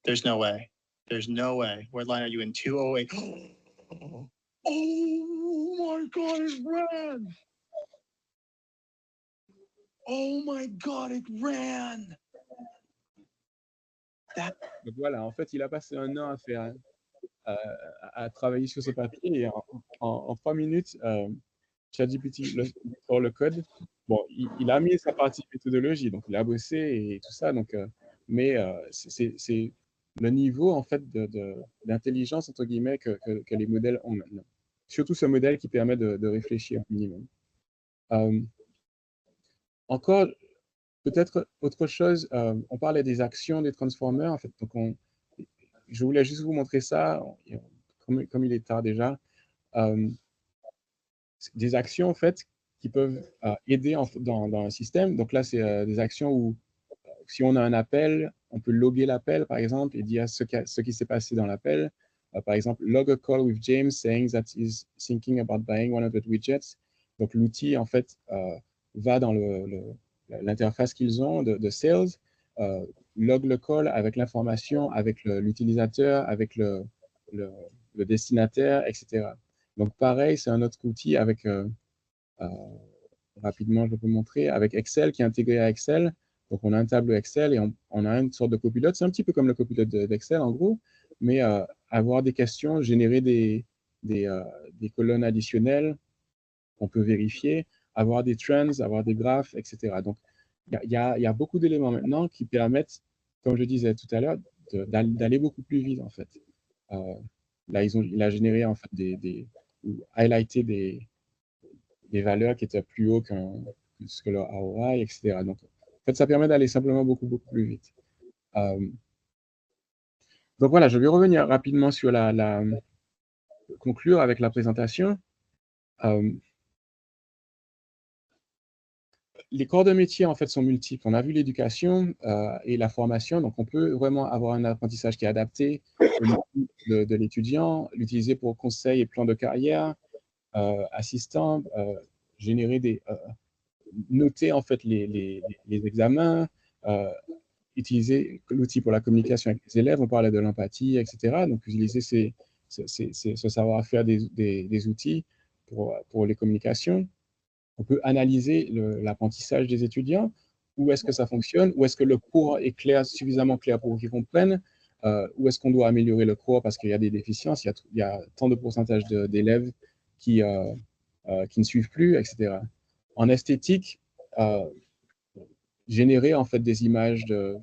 There's no way. There's no way. What line are you in? 208. Oh my God, it ran. Oh my God, it ran. Donc voilà, en fait, il a passé 1 an à travailler sur ce papier et en 3 minutes, ChatGPT sort le code. Bon, il a mis sa partie méthodologie, donc il a bossé et tout ça. Donc, mais c'est le niveau en fait d'intelligence entre guillemets que les modèles ont maintenant. Surtout ce modèle qui permet de réfléchir au minimum. Encore, peut-être autre chose. On parlait des actions des transformers. En fait, donc je voulais juste vous montrer ça, comme il est tard déjà. Des actions en fait qui peuvent aider dans un système. Donc là, c'est des actions où si on a un appel, on peut loguer l'appel par exemple et dire ce qui s'est passé dans l'appel. Par exemple, log a call with James saying that he's thinking about buying 100 widgets. Donc l'outil en fait va dans l'interface qu'ils ont de sales, log le call avec l'information, avec l'utilisateur, avec le destinataire, etc. Donc pareil, c'est un autre outil avec, rapidement je peux montrer, avec Excel qui est intégré à Excel. Donc on a un tableau Excel et on a une sorte de copilote. C'est un petit peu comme le copilote d'Excel en gros, mais avoir des questions, générer des des colonnes additionnelles qu'on peut vérifier, avoir des trends, avoir des graphes, etc. Donc, il y a beaucoup d'éléments maintenant qui permettent, comme je disais tout à l'heure, d'aller beaucoup plus vite, en fait. Là, il a généré, en fait, ou highlighté des valeurs qui étaient plus haut que leur ROI, etc. Donc, en fait, ça permet d'aller simplement beaucoup plus vite. Donc voilà, je vais revenir rapidement sur conclure avec la présentation. Les corps de métier, en fait, sont multiples. On a vu l'éducation et la formation. Donc, on peut vraiment avoir un apprentissage qui est adapté au niveau de l'étudiant, l'utiliser pour conseil et plan de carrière, assistant, générer noter, en fait, les examens, utiliser l'outil pour la communication avec les élèves. On parlait de l'empathie, etc. Donc, utiliser ce savoir-faire des outils pour les communications. On peut analyser l'apprentissage des étudiants. Où est-ce que ça fonctionne? Où est-ce que le cours est suffisamment clair pour qu'ils comprennent? Où est-ce qu'on doit améliorer le cours parce qu'il y a des déficiences? Il y a tant de pourcentage d'élèves qui ne suivent plus, etc. En esthétique, générer, en fait, des images de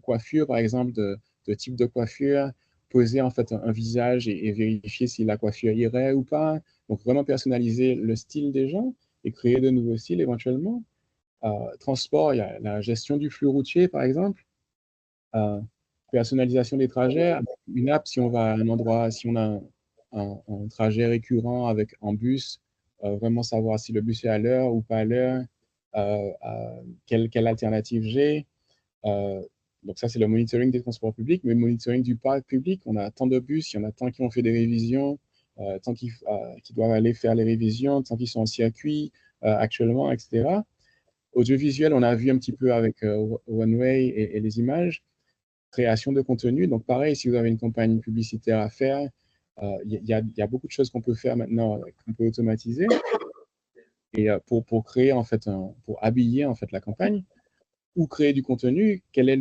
coiffure, par exemple, de type de coiffure, poser, en fait, un visage et vérifier si la coiffure irait ou pas. Donc, vraiment personnaliser le style des gens et créer de nouveaux styles éventuellement. Transport, il y a la gestion du flux routier, par exemple. Personnalisation des trajets. Une app, si on va à un endroit, si on a un trajet récurrent en bus, vraiment savoir si le bus est à l'heure ou pas à l'heure, quelle alternative j'ai. Donc ça, c'est le monitoring des transports publics, mais le monitoring du parc public, on a tant de bus, il y en a tant qui ont fait des révisions, tant qui doivent aller faire les révisions, tant qu'ils sont en circuit actuellement, etc. Audiovisuel, on a vu un petit peu avec Runway et les images. Création de contenu, donc pareil, si vous avez une campagne publicitaire à faire, il y a beaucoup de choses qu'on peut faire maintenant, qu'on peut automatiser. Et pour créer, en fait, pour habiller, en fait, la campagne, ou créer du contenu, quelle est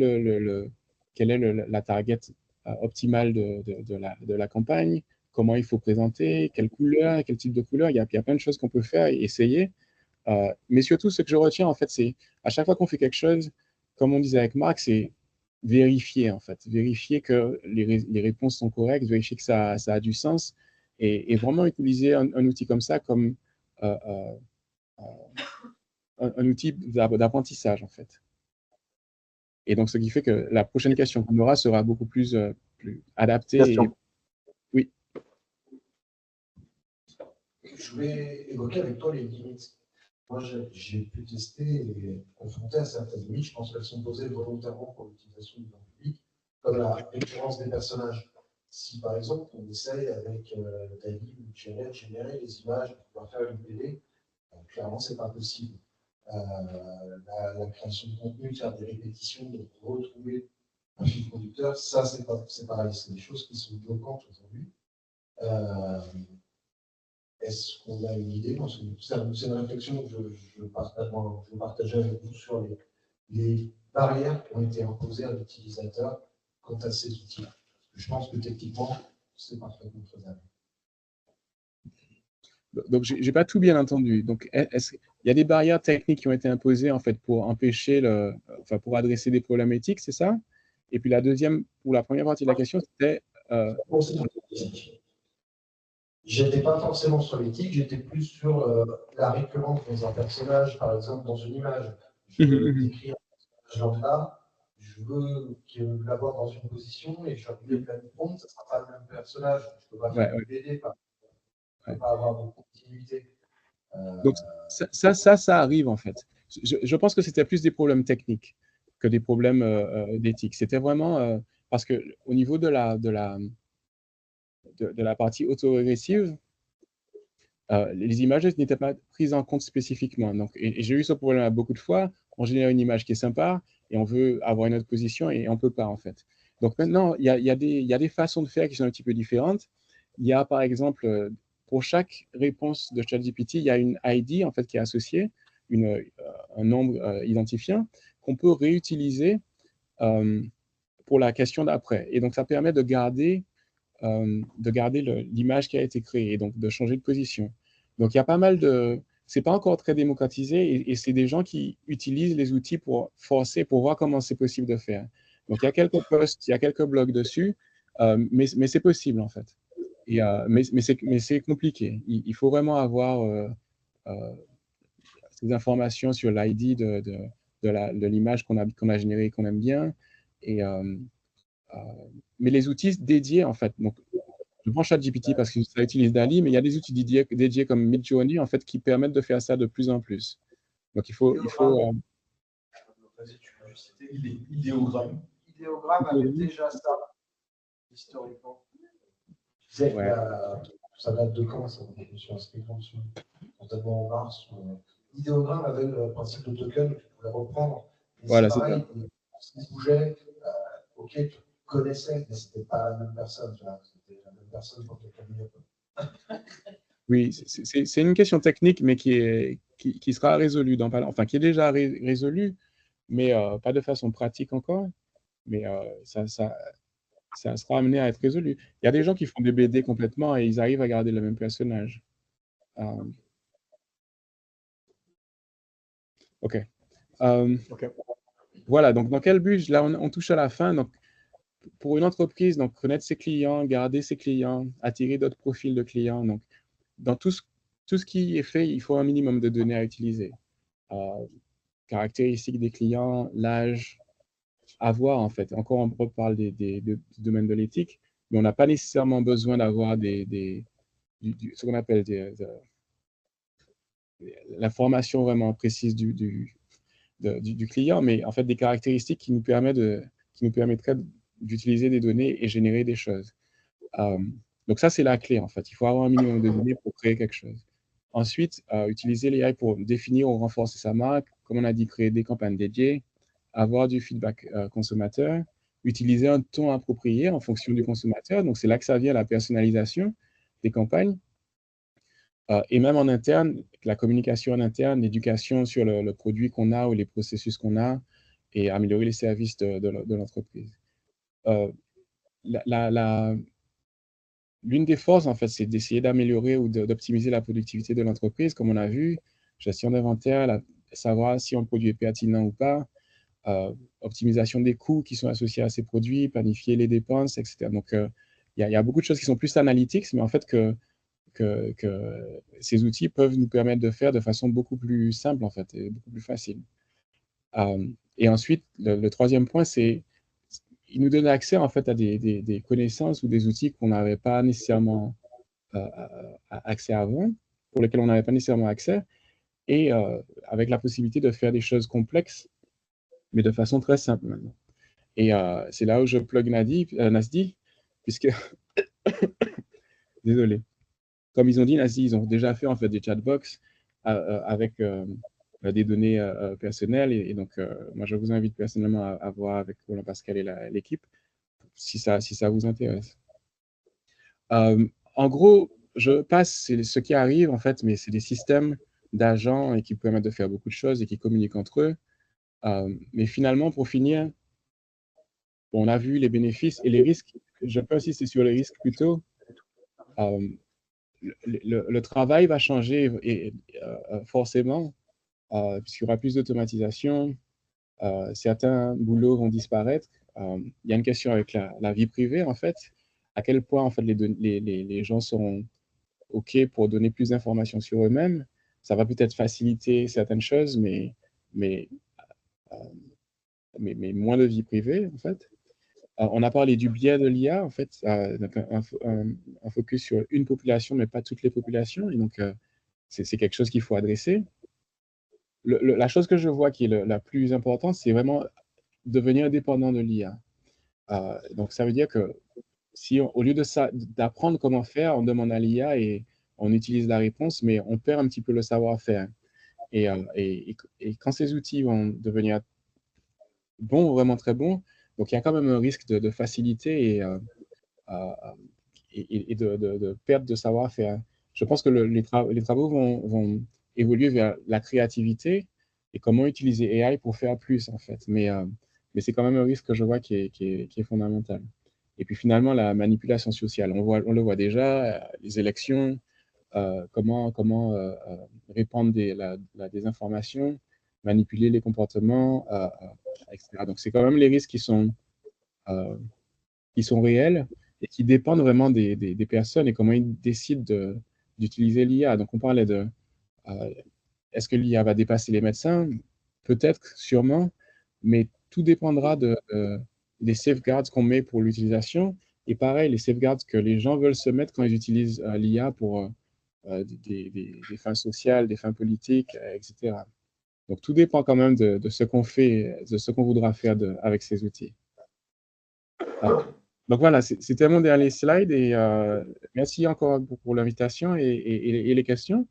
la target optimale de la campagne, comment il faut présenter, quelle couleur, quel type de couleur, il y a plein de choses qu'on peut faire et essayer. Mais surtout, ce que je retiens, en fait, c'est à chaque fois qu'on fait quelque chose, comme on disait avec Marc, c'est vérifier, en fait. Vérifier que les réponses sont correctes, vérifier que ça a du sens et vraiment utiliser un outil comme ça comme un outil d'apprentissage, en fait. Et donc, ce qui fait que la prochaine question qu'on aura sera beaucoup plus adaptée. Oui. Je voulais évoquer avec toi les limites. Moi, j'ai pu tester et confronter à certaines limites. Je pense qu'elles sont posées volontairement pour l'utilisation du grand public, comme la récurrence des personnages. Si, par exemple, on essaye avec Dali ou Janet de générer les images pour pouvoir faire une BD, clairement, ce n'est pas possible. La création de contenu, de faire des répétitions, de retrouver un fil conducteur, ça, c'est pareil. C'est des choses qui sont bloquantes aujourd'hui. Est-ce qu'on a une idée? C'est une réflexion que je partageais avec vous sur les barrières qui ont été imposées à l'utilisateur quant à ces outils. Je pense que techniquement, c'est parfaitement faisable. Donc, je n'ai pas tout bien entendu. Donc, il y a des barrières techniques qui ont été imposées, en fait, pour empêcher pour adresser des problèmes éthiques, c'est ça? Et puis, pour la première partie de la question, c'était... J'étais pas forcément sur l'éthique, j'étais plus sur la récurrence dans un personnage, par exemple dans une image. Je veux décrire un personnage lambda, je veux l'avoir dans une position et je vais la prendre, ça ne sera pas le même personnage. Je ne peux pas faire une BD, je ne peux pas avoir de continuité. Donc ça arrive en fait. Je pense que c'était plus des problèmes techniques que des problèmes d'éthique. C'était vraiment parce que au niveau de la partie autorégressive, les images n'étaient pas prises en compte spécifiquement. Donc, et j'ai eu ce problème beaucoup de fois. On génère une image qui est sympa et on veut avoir une autre position et on ne peut pas en fait. Donc maintenant, il y a des façons de faire qui sont un petit peu différentes. Il y a par exemple, pour chaque réponse de ChatGPT, il y a une ID en fait qui est associée, un nombre identifiant qu'on peut réutiliser pour la question d'après. Et donc ça permet de garder de garder l'image qui a été créée, donc de changer de position. Donc, il y a pas mal de... C'est pas encore très démocratisé et c'est des gens qui utilisent les outils pour forcer, pour voir comment c'est possible de faire. Donc, il y a quelques posts, il y a quelques blogs dessus, mais c'est possible, en fait. Et, mais c'est compliqué. Il faut vraiment avoir ces informations sur l'ID de l'image qu'on a générée et qu'on aime bien. Et, mais les outils dédiés, en fait, donc, je prends ChatGPT parce que ça utilise DALL-E, mais il y a des outils dédiés comme Midjourney, en fait, qui permettent de faire ça de plus en plus. Donc, il faut Vas-y, tu peux juste citer idéogramme. Idéogramme avait déjà ça, historiquement. Tu sais, ça date de quand, ça? Je me suis inscrit dessus. Notamment en mars. Idéogramme avait le principe de token que tu pouvais reprendre. Et voilà, c'est pareil, ce qui bougeait, ok, tu connaissais, mais c'était pas la même personne. C'était la même personne pour quelqu'un mieux. Oui, c'est une question technique, mais qui sera résolue enfin, qui est déjà résolue, mais pas de façon pratique encore. Mais ça sera amené à être résolu. Il y a des gens qui font des BD complètement et ils arrivent à garder le même personnage. OK. Voilà, donc dans quel but? Là, on touche à la fin. Donc, pour une entreprise, donc connaître ses clients, garder ses clients, attirer d'autres profils de clients. Donc, dans tout ce qui est fait, il faut un minimum de données à utiliser. Caractéristiques des clients, l'âge, avoir en fait. Encore, on reparle du domaine de l'éthique, mais on n'a pas nécessairement besoin d'avoir ce qu'on appelle l'information vraiment précise du client, mais en fait des caractéristiques qui nous permettraient d'utiliser des données et générer des choses. Donc ça, c'est la clé en fait. Il faut avoir un minimum de données pour créer quelque chose. Ensuite, utiliser l'AI pour définir ou renforcer sa marque, comme on a dit, créer des campagnes dédiées, avoir du feedback consommateur, utiliser un ton approprié en fonction du consommateur. Donc c'est là que ça vient, la personnalisation des campagnes. Et même en interne, la communication en interne, l'éducation sur le produit qu'on a ou les processus qu'on a et améliorer les services de l'entreprise. L'une des forces, en fait, c'est d'essayer d'améliorer ou d'optimiser la productivité de l'entreprise, comme on a vu, gestion d'inventaire, savoir si un produit est pertinent ou pas, optimisation des coûts qui sont associés à ces produits, planifier les dépenses, etc. Donc, il y a beaucoup de choses qui sont plus analytiques, mais en fait, que ces outils peuvent nous permettre de faire de façon beaucoup plus simple, en fait, et beaucoup plus facile. Et ensuite, le troisième point, c'est il nous donne accès, en fait, à des connaissances ou des outils qu'on n'avait pas nécessairement accès avant, pour lesquels on n'avait pas nécessairement accès, et avec la possibilité de faire des choses complexes, mais de façon très simple maintenant. Et c'est là où je plug Nasdi, puisque... Désolé. Comme ils ont dit, Nasdi, ils ont déjà fait en fait des chatbox avec des données personnelles. Et donc, moi, je vous invite personnellement à voir avec Roland Pascal et l'équipe, si ça vous intéresse. En gros, je passe, c'est ce qui arrive, en fait, mais c'est des systèmes d'agents et qui permettent de faire beaucoup de choses et qui communiquent entre eux. Mais finalement, pour finir, on a vu les bénéfices et les risques. Je peux insister sur les risques plutôt. Le travail va changer forcément, puisqu'il y aura plus d'automatisation. Certains boulots vont disparaître. Il y a une question avec la vie privée, en fait. À quel point, en fait, les gens seront OK pour donner plus d'informations sur eux-mêmes. Ça va peut-être faciliter certaines choses, mais moins de vie privée, en fait. On a parlé du biais de l'IA, en fait, donc un focus sur une population, mais pas toutes les populations. Et donc, c'est quelque chose qu'il faut adresser. La chose que je vois qui est la plus importante, c'est vraiment devenir indépendant de l'IA. Donc, ça veut dire que si au lieu d'apprendre comment faire, on demande à l'IA et on utilise la réponse, mais on perd un petit peu le savoir-faire. Et quand ces outils vont devenir bons, vraiment très bons, donc il y a quand même un risque de facilité et de perte de savoir-faire. Je pense que les travaux vont évoluer vers la créativité et comment utiliser AI pour faire plus, en fait. Mais c'est quand même un risque que je vois qui est fondamental. Et puis finalement, la manipulation sociale. On le voit déjà, les élections, comment répandre la désinformation, manipuler les comportements, etc. Donc, c'est quand même les risques qui sont réels et qui dépendent vraiment des personnes et comment ils décident d'utiliser l'IA. Donc, on parlait de est-ce que l'IA va dépasser les médecins? Peut-être, sûrement, mais tout dépendra des safeguards qu'on met pour l'utilisation. Et pareil, les safeguards que les gens veulent se mettre quand ils utilisent l'IA pour des fins sociales, des fins politiques, etc. Donc, tout dépend quand même de ce qu'on fait, de ce qu'on voudra faire avec ces outils. Donc voilà, c'était mon dernier slide et merci encore pour l'invitation et les questions.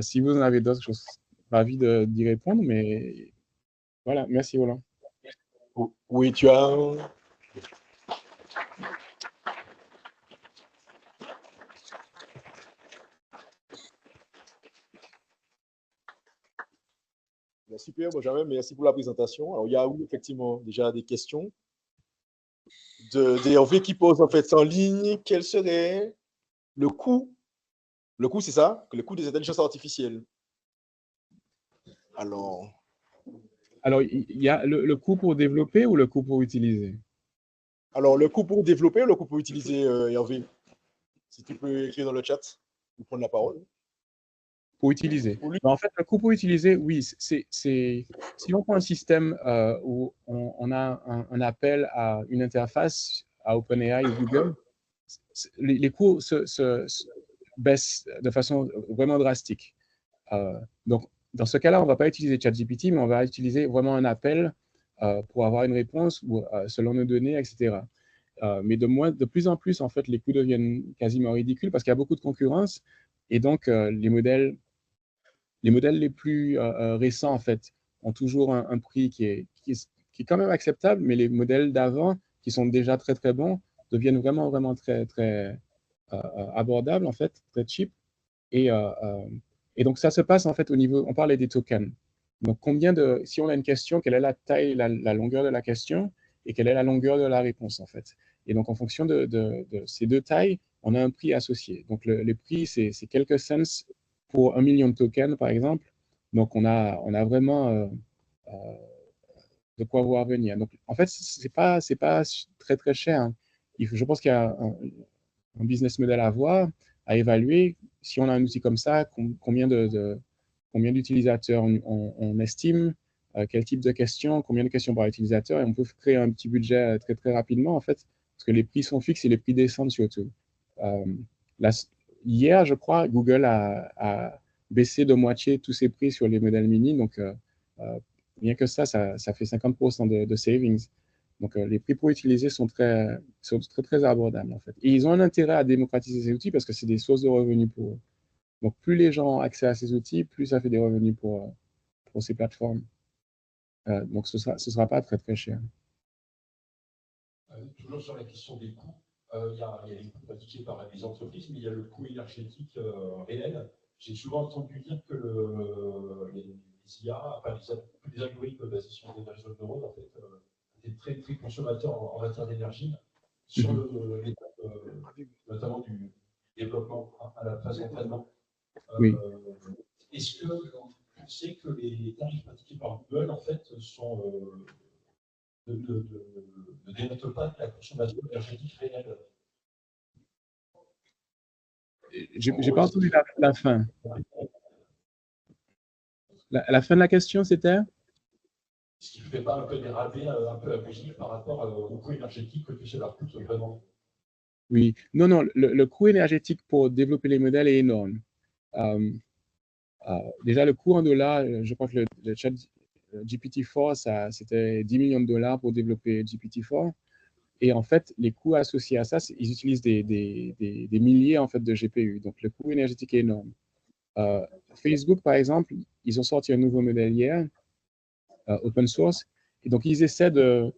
Si vous en avez d'autres, je serais ravi d'y répondre, mais voilà, merci Roland. Oui, tu as... Super, Benjamin, merci pour la présentation. Alors, il y a effectivement déjà des questions d'Hervé qui pose en fait en ligne. Quel serait le coût? Le coût, c'est ça? Le coût des intelligences artificielles. Alors, il y a le coût pour développer ou le coût pour utiliser? Alors, le coût pour développer ou le coût pour utiliser, Hervé? Si tu peux écrire dans le chat ou prendre la parole. Pour utiliser. En fait, le coût pour utiliser, oui, si on prend un système où on a un appel à une interface à OpenAI ou Google, les coûts se baissent de façon vraiment drastique. Donc, dans ce cas-là, on ne va pas utiliser ChatGPT, mais on va utiliser vraiment un appel pour avoir une réponse selon nos données, etc. Mais de plus en plus, en fait, les coûts deviennent quasiment ridicules parce qu'il y a beaucoup de concurrence et donc les modèles les plus récents, en fait, ont toujours un prix qui est quand même acceptable, mais les modèles d'avant, qui sont déjà très, très bons, deviennent vraiment, vraiment très, très abordables, en fait, très cheap. Et donc, ça se passe, en fait, au niveau, on parlait des tokens. Donc, si on a une question, quelle est la taille, la longueur de la question, et quelle est la longueur de la réponse, en fait. Et donc, en fonction de ces deux tailles, on a un prix associé. Donc, les prix, c'est quelques cents pour 1 million de tokens, par exemple. Donc, on a vraiment de quoi voir venir. Donc, en fait, c'est pas très, très cher, hein. Je pense qu'il y a un business model à voir, à évaluer. Si on a un outil comme ça, combien d'utilisateurs on estime, quel type de questions, combien de questions par utilisateur, et on peut créer un petit budget très, très rapidement, en fait, parce que les prix sont fixes et les prix descendent surtout. Hier, je crois, Google a baissé de moitié tous ses prix sur les modèles mini, donc rien que ça fait 50% de savings. Donc, les prix pour utiliser sont très, très abordables, en fait. Et ils ont un intérêt à démocratiser ces outils parce que c'est des sources de revenus pour eux. Donc, plus les gens ont accès à ces outils, plus ça fait des revenus pour ces plateformes. Donc, ce sera pas très, très cher. Toujours sur la question des coûts, il y a les coûts pratiqués par les entreprises, mais il y a le coût énergétique réel. J'ai souvent entendu dire que les IA, enfin les algorithmes basés sur des réseaux de neurones, en fait, étaient très, très consommateurs en matière d'énergie, sur notamment du développement à la phase d'entraînement. Oui. Est-ce que vous pensez que les tarifs pratiqués par Google, en fait, ne dénotent pas de la consommation énergétique réelle? J'ai pas entendu la fin. La fin de la question, c'était? Est-ce qu'il ne fait pas un peu déraper, un peu abusif par rapport au coût énergétique que cela coûte vraiment? Oui. Non, le coût énergétique pour développer les modèles est énorme. Déjà, le coût en dollars, je crois que le chat GPT-4, c'était 10 millions de dollars pour développer GPT-4. Et en fait, les coûts associés à ça, ils utilisent des milliers en fait, de GPU. Donc, le coût énergétique est énorme. Facebook, par exemple, ils ont sorti un nouveau modèle hier, open source. Et donc, ils essaient de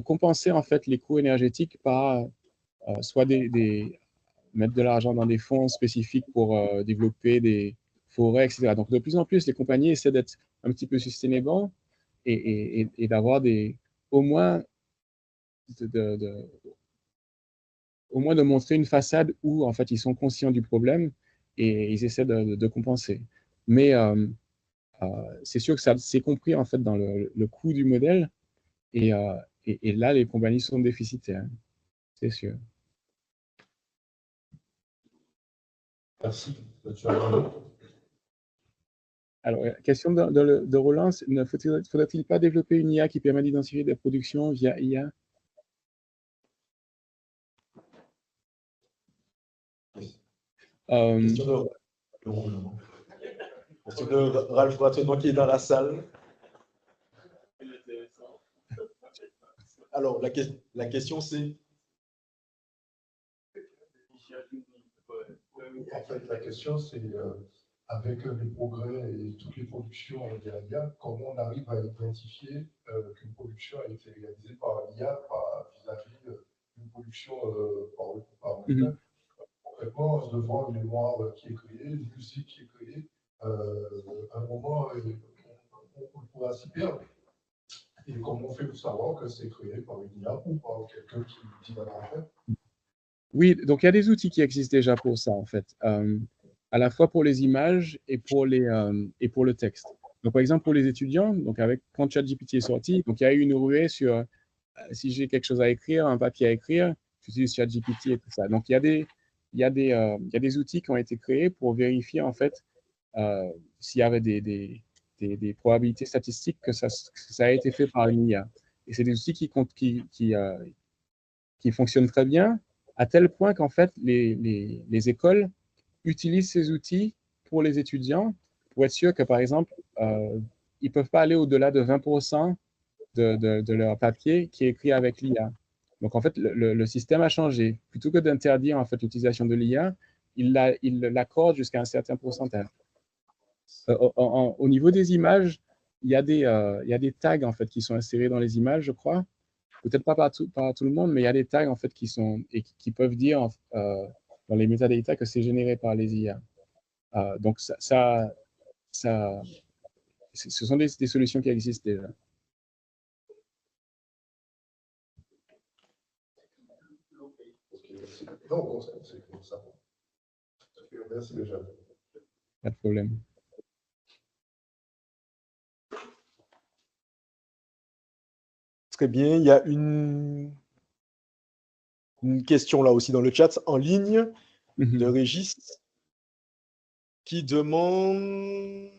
compenser en fait, les coûts énergétiques par soit mettre de l'argent dans des fonds spécifiques pour développer des forêts, etc. Donc, de plus en plus, les compagnies essaient d'être un petit peu sustainable et d'avoir au moins au moins de montrer une façade où, en fait, ils sont conscients du problème et ils essaient de compenser. Mais c'est sûr que c'est compris, en fait, dans le coût du modèle. Et là, les compagnies sont déficitaires, c'est sûr. Merci. Alors, question de Roland, ne faudrait-il pas développer une IA qui permet d'identifier des productions via IA? Question de Ralph Rattenant qui est dans la salle. Alors, la question c'est... En fait, la question c'est, avec les progrès et toutes les productions de l'IA, comment on arrive à identifier qu'une production a été réalisée par l'IA vis-à-vis d'une production par l'humain. Concrètement, devant une mémoire qui est créée, une musique qui est créée, à un moment, on pourra s'y perdre. Et comment on fait pour savoir que c'est créé par une IA ou par quelqu'un qui dit la faire? Oui, donc il y a des outils qui existent déjà pour ça, en fait, à la fois pour les images et pour le texte. Donc, par exemple, pour les étudiants, donc quand ChatGPT est sorti, donc il y a eu une ruée sur si j'ai quelque chose à écrire, un papier à écrire, j'utilise ChatGPT et tout ça. Donc, il y a des outils qui ont été créés pour vérifier, en fait, s'il y avait des probabilités statistiques que ça a été fait par une IA. Et c'est des outils qui fonctionnent très bien, à tel point qu'en fait, les écoles utilisent ces outils pour les étudiants, pour être sûr que, par exemple, ils ne peuvent pas aller au-delà de 20% de leur papier qui est écrit avec l'IA. Donc, en fait, le système a changé. Plutôt que d'interdire en fait, l'utilisation de l'IA, il l'accorde jusqu'à un certain pourcentage. Au niveau des images, il y a des tags en fait, qui sont insérés dans les images, je crois. Peut-être pas par tout le monde, mais il y a des tags en fait, qui peuvent dire dans les metadata que c'est généré par les IA. Donc, ce sont des solutions qui existent déjà. Non, c'est comme ça. Merci déjà. Pas de problème. Très bien. Il y a une question là aussi dans le chat en ligne de Régis qui demande,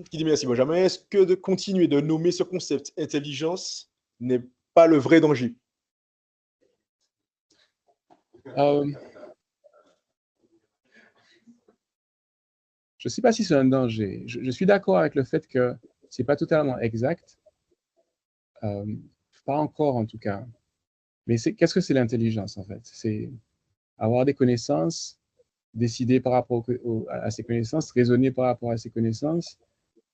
qui dit merci Benjamin, est-ce que de continuer de nommer ce concept intelligence n'est pas le vrai danger? Je ne sais pas si c'est un danger. Je suis d'accord avec le fait que ce n'est pas totalement exact. Pas encore, en tout cas. Mais qu'est-ce que c'est l'intelligence, en fait? C'est avoir des connaissances, décider par rapport à ces connaissances, raisonner par rapport à ces connaissances,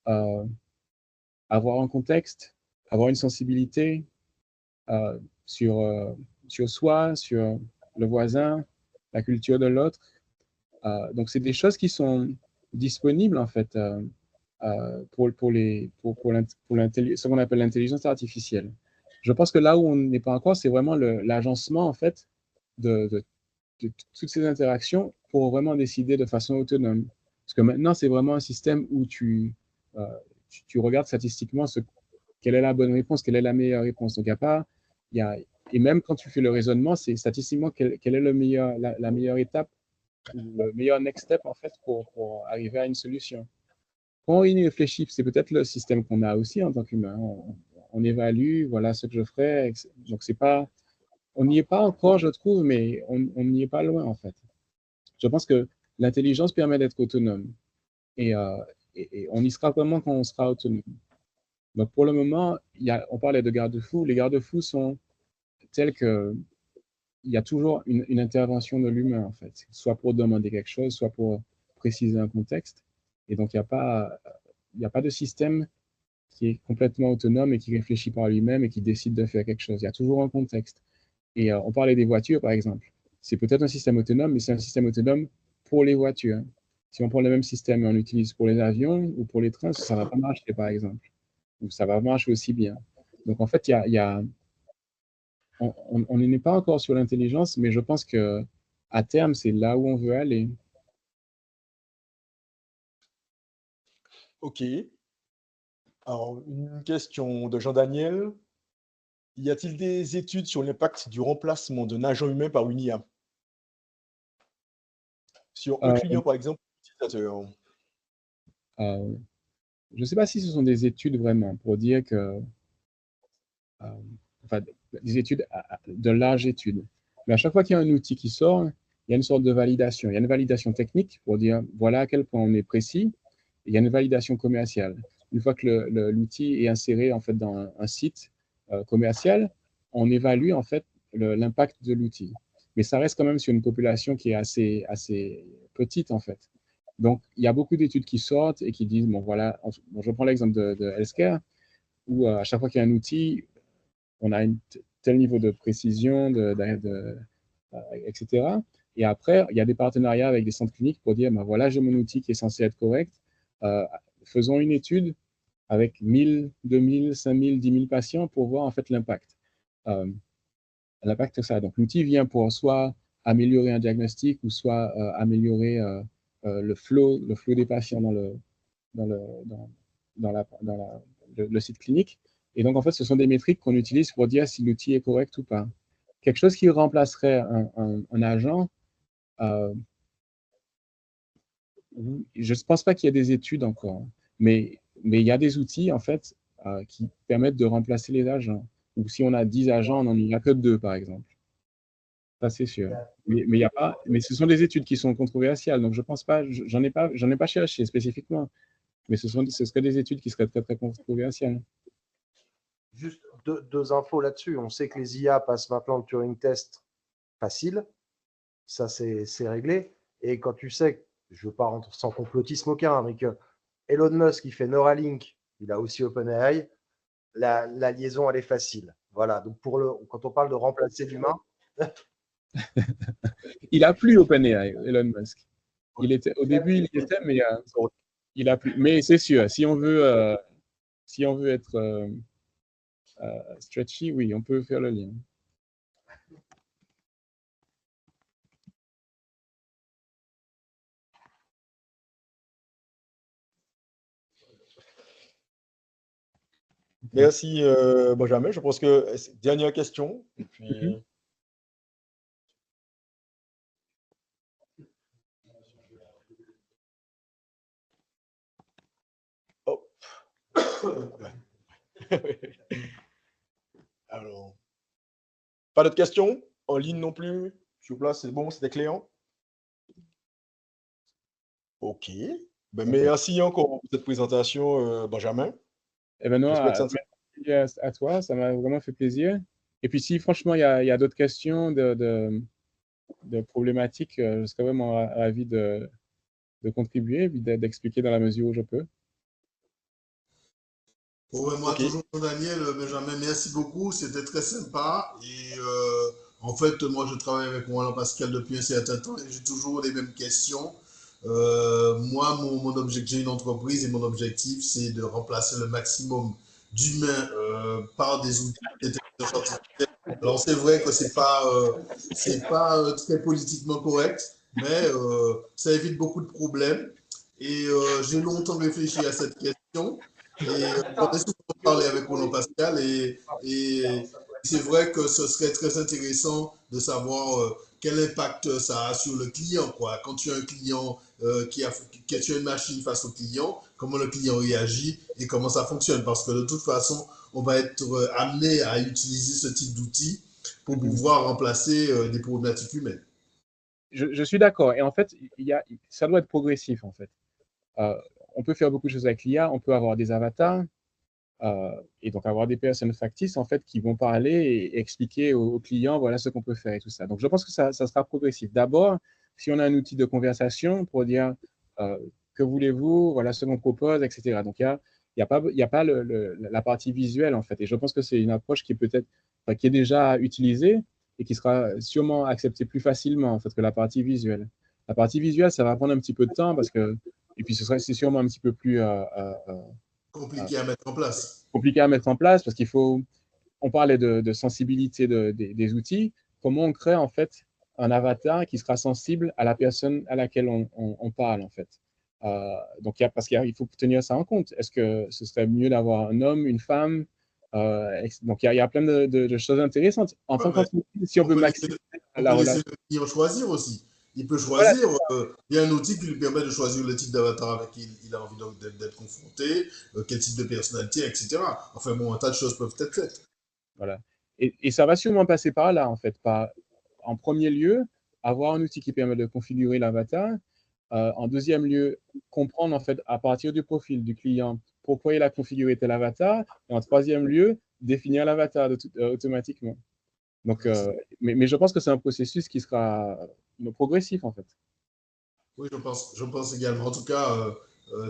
avoir un contexte, avoir une sensibilité sur soi, sur le voisin, la culture de l'autre. Donc, c'est des choses qui sont disponibles, en fait, pour ce qu'on appelle l'intelligence artificielle. Je pense que là où on n'est pas encore, c'est vraiment l'agencement, en fait, de toutes ces interactions pour vraiment décider de façon autonome. Parce que maintenant, c'est vraiment un système où tu regardes statistiquement quelle est la bonne réponse, quelle est la meilleure réponse. Donc, et même quand tu fais le raisonnement, c'est statistiquement quelle est la meilleure étape, le meilleur next step, en fait, pour arriver à une solution. Quand on y réfléchit, c'est peut-être le système qu'on a aussi en tant qu'humain. On évalue, voilà ce que je ferais. Donc, on n'y est pas encore, je trouve, mais on n'y est pas loin, en fait. Je pense que l'intelligence permet d'être autonome. Et on y sera vraiment quand on sera autonome. Donc, pour le moment, on parlait de garde-fous. Les garde-fous sont tels qu'il y a toujours une intervention de l'humain, en fait. Soit pour demander quelque chose, soit pour préciser un contexte. Et donc, il n'y a pas de système qui est complètement autonome et qui réfléchit par lui-même et qui décide de faire quelque chose. Il y a toujours un contexte. Et on parlait des voitures, par exemple. C'est peut-être un système autonome, mais c'est un système autonome pour les voitures. Si on prend le même système et on l'utilise pour les avions ou pour les trains, ça ne va pas marcher, par exemple. Ou ça va marcher aussi bien. Donc, en fait, il y a on n'est pas encore sur l'intelligence, mais je pense qu'à terme, c'est là où on veut aller. Ok. Alors, une question de Jean-Daniel. Y a-t-il des études sur l'impact du remplacement d'un agent humain par une IA? Sur un client, par exemple, utilisateur. Je ne sais pas si ce sont des études vraiment pour dire que, enfin, des études, de larges études. Mais à chaque fois qu'il y a un outil qui sort, il y a une sorte de validation. Il y a une validation technique pour dire voilà à quel point on est précis. Et il y a une validation commerciale. Une fois que l'outil est inséré en fait dans un site commercial, on évalue en fait l'impact de l'outil. Mais ça reste quand même sur une population qui est assez petite en fait. Donc, il y a beaucoup d'études qui sortent et qui disent, bon voilà, bon, je prends l'exemple de Healthcare, où à chaque fois qu'il y a un outil, on a un tel niveau de précision, etc. Et après, il y a des partenariats avec des centres cliniques pour dire, ben voilà, j'ai mon outil qui est censé être correct. Faisons une étude avec 1000, 2000, 5000, 10 000 patients pour voir en fait l'impact. L'impact de ça. Donc, l'outil vient pour soit améliorer un diagnostic ou soit améliorer le flow des patients dans le site clinique. Et donc, en fait, ce sont des métriques qu'on utilise pour dire si l'outil est correct ou pas. Quelque chose qui remplacerait un agent, je ne pense pas qu'il y ait des études encore, mais il y a des outils, en fait, qui permettent de remplacer les agents. Ou si on a 10 agents, on n'en a que 2, par exemple. Ça, c'est sûr. Mais, y a pas, mais ce sont des études qui sont controversiales, donc je ne pense pas, j'en ai pas cherché spécifiquement, mais ce serait des études qui seraient très, très controversiales. Juste deux infos là-dessus. On sait que les IA passent maintenant le Turing test facile. Ça, c'est réglé. Et quand tu sais, je ne veux pas rentrer sans complotisme aucun, mais que Elon Musk, il fait Neuralink, il a aussi OpenAI, la liaison, elle est facile. Voilà. Donc, quand on parle de remplacer l'humain. Il a plus OpenAI, Elon Musk. Au début, il y était, mais il a plus. Mais c'est sûr, si on veut être stretchy, oui, on peut faire le lien. Merci, Benjamin. Je pense que dernière question. Et puis... Oh. Alors, pas d'autres questions? En ligne non plus? Sur place, c'est bon, c'était clair? OK. Ben, merci encore pour cette présentation, Benjamin. Eh ben, merci à toi, ça m'a vraiment fait plaisir. Et puis, si franchement, il y a d'autres questions de problématiques, je serais vraiment ravi de contribuer et d'expliquer dans la mesure où je peux. Ouais, moi, toujours Daniel, Benjamin, merci beaucoup, c'était très sympa. Et en fait, moi, je travaille avec Roland Pascal depuis un certain temps et j'ai toujours les mêmes questions. Moi, mon objectif, j'ai une entreprise et mon objectif, c'est de remplacer le maximum d'humains par des outils d'intelligence artificielle. Alors, c'est vrai que c'est pas très politiquement correct, mais ça évite beaucoup de problèmes. Et j'ai longtemps réfléchi à cette question. Et on a souvent parlé avec Roland Pascal et c'est vrai que ce serait très intéressant de savoir quel impact ça a sur le client, quoi. Quand tu as un client tu as une machine face au client, comment le client réagit et comment ça fonctionne. Parce que de toute façon, on va être amené à utiliser ce type d'outils pour pouvoir remplacer des problématiques humaines. Je suis d'accord. Et en fait, ça doit être progressif, en fait. On peut faire beaucoup de choses avec l'IA, on peut avoir des avatars, et donc avoir des personnes factices, en fait, qui vont parler et expliquer aux clients, voilà ce qu'on peut faire et tout ça. Donc, je pense que ça sera progressif. D'abord, si on a un outil de conversation pour dire, que voulez-vous, voilà ce qu'on propose, etc. Donc, il n'y a pas la partie visuelle, en fait. Et je pense que c'est une approche qui est déjà utilisée et qui sera sûrement acceptée plus facilement, en fait, que la partie visuelle. La partie visuelle, ça va prendre un petit peu de temps et puis c'est sûrement un petit peu plus compliqué à mettre en place. Compliqué à mettre en place parce qu'il faut on parlait de sensibilité des outils. Comment on crée en fait un avatar qui sera sensible à la personne à laquelle on parle en fait. Donc, parce qu'il faut tenir ça en compte. Est-ce que ce serait mieux d'avoir un homme, une femme? Donc, il y a plein de choses intéressantes. En tant qu'entreprise, si on veut maximiser la relation. Il peut choisir aussi. Il peut choisir. Il y a un outil qui lui permet de choisir le type d'avatar avec qui il a envie d'être confronté, quel type de personnalité, etc. Enfin bon, un tas de choses peuvent être faites. Voilà. Et ça va sûrement passer par là, en fait. En premier lieu, avoir un outil qui permet de configurer l'avatar. En deuxième lieu, comprendre en fait à partir du profil du client pourquoi il a configuré tel avatar. Et en troisième lieu, définir l'avatar automatiquement. Donc, mais je pense que c'est un processus qui sera progressif en fait. Oui, je pense également. En tout cas,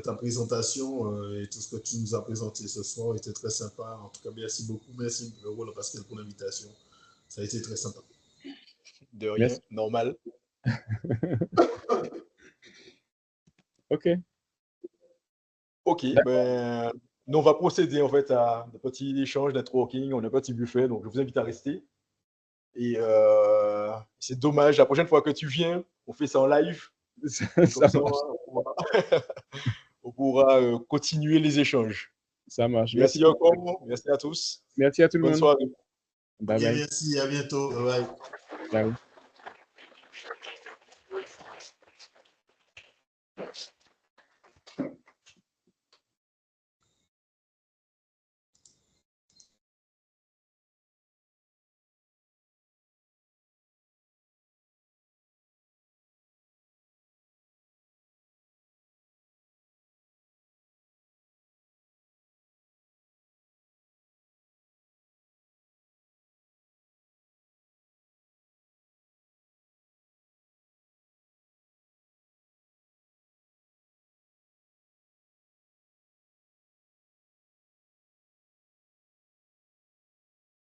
ta présentation et tout ce que tu nous as présenté ce soir était très sympa. En tout cas, merci beaucoup. Merci Roland Pascal pour l'invitation. Ça a été très sympa. De rien, merci. Normal. Ok. Ok, ben, nous on va procéder en fait à de petits échanges, networking, on a un petit buffet, donc je vous invite à rester. Et c'est dommage, la prochaine fois que tu viens, on fait ça en live. Ça marche. On pourra continuer les échanges. Ça marche. Merci encore, merci à tous. Merci à tout le monde. Bonne soirée. Bye bye. Merci, à bientôt. Bye bye. Ciao.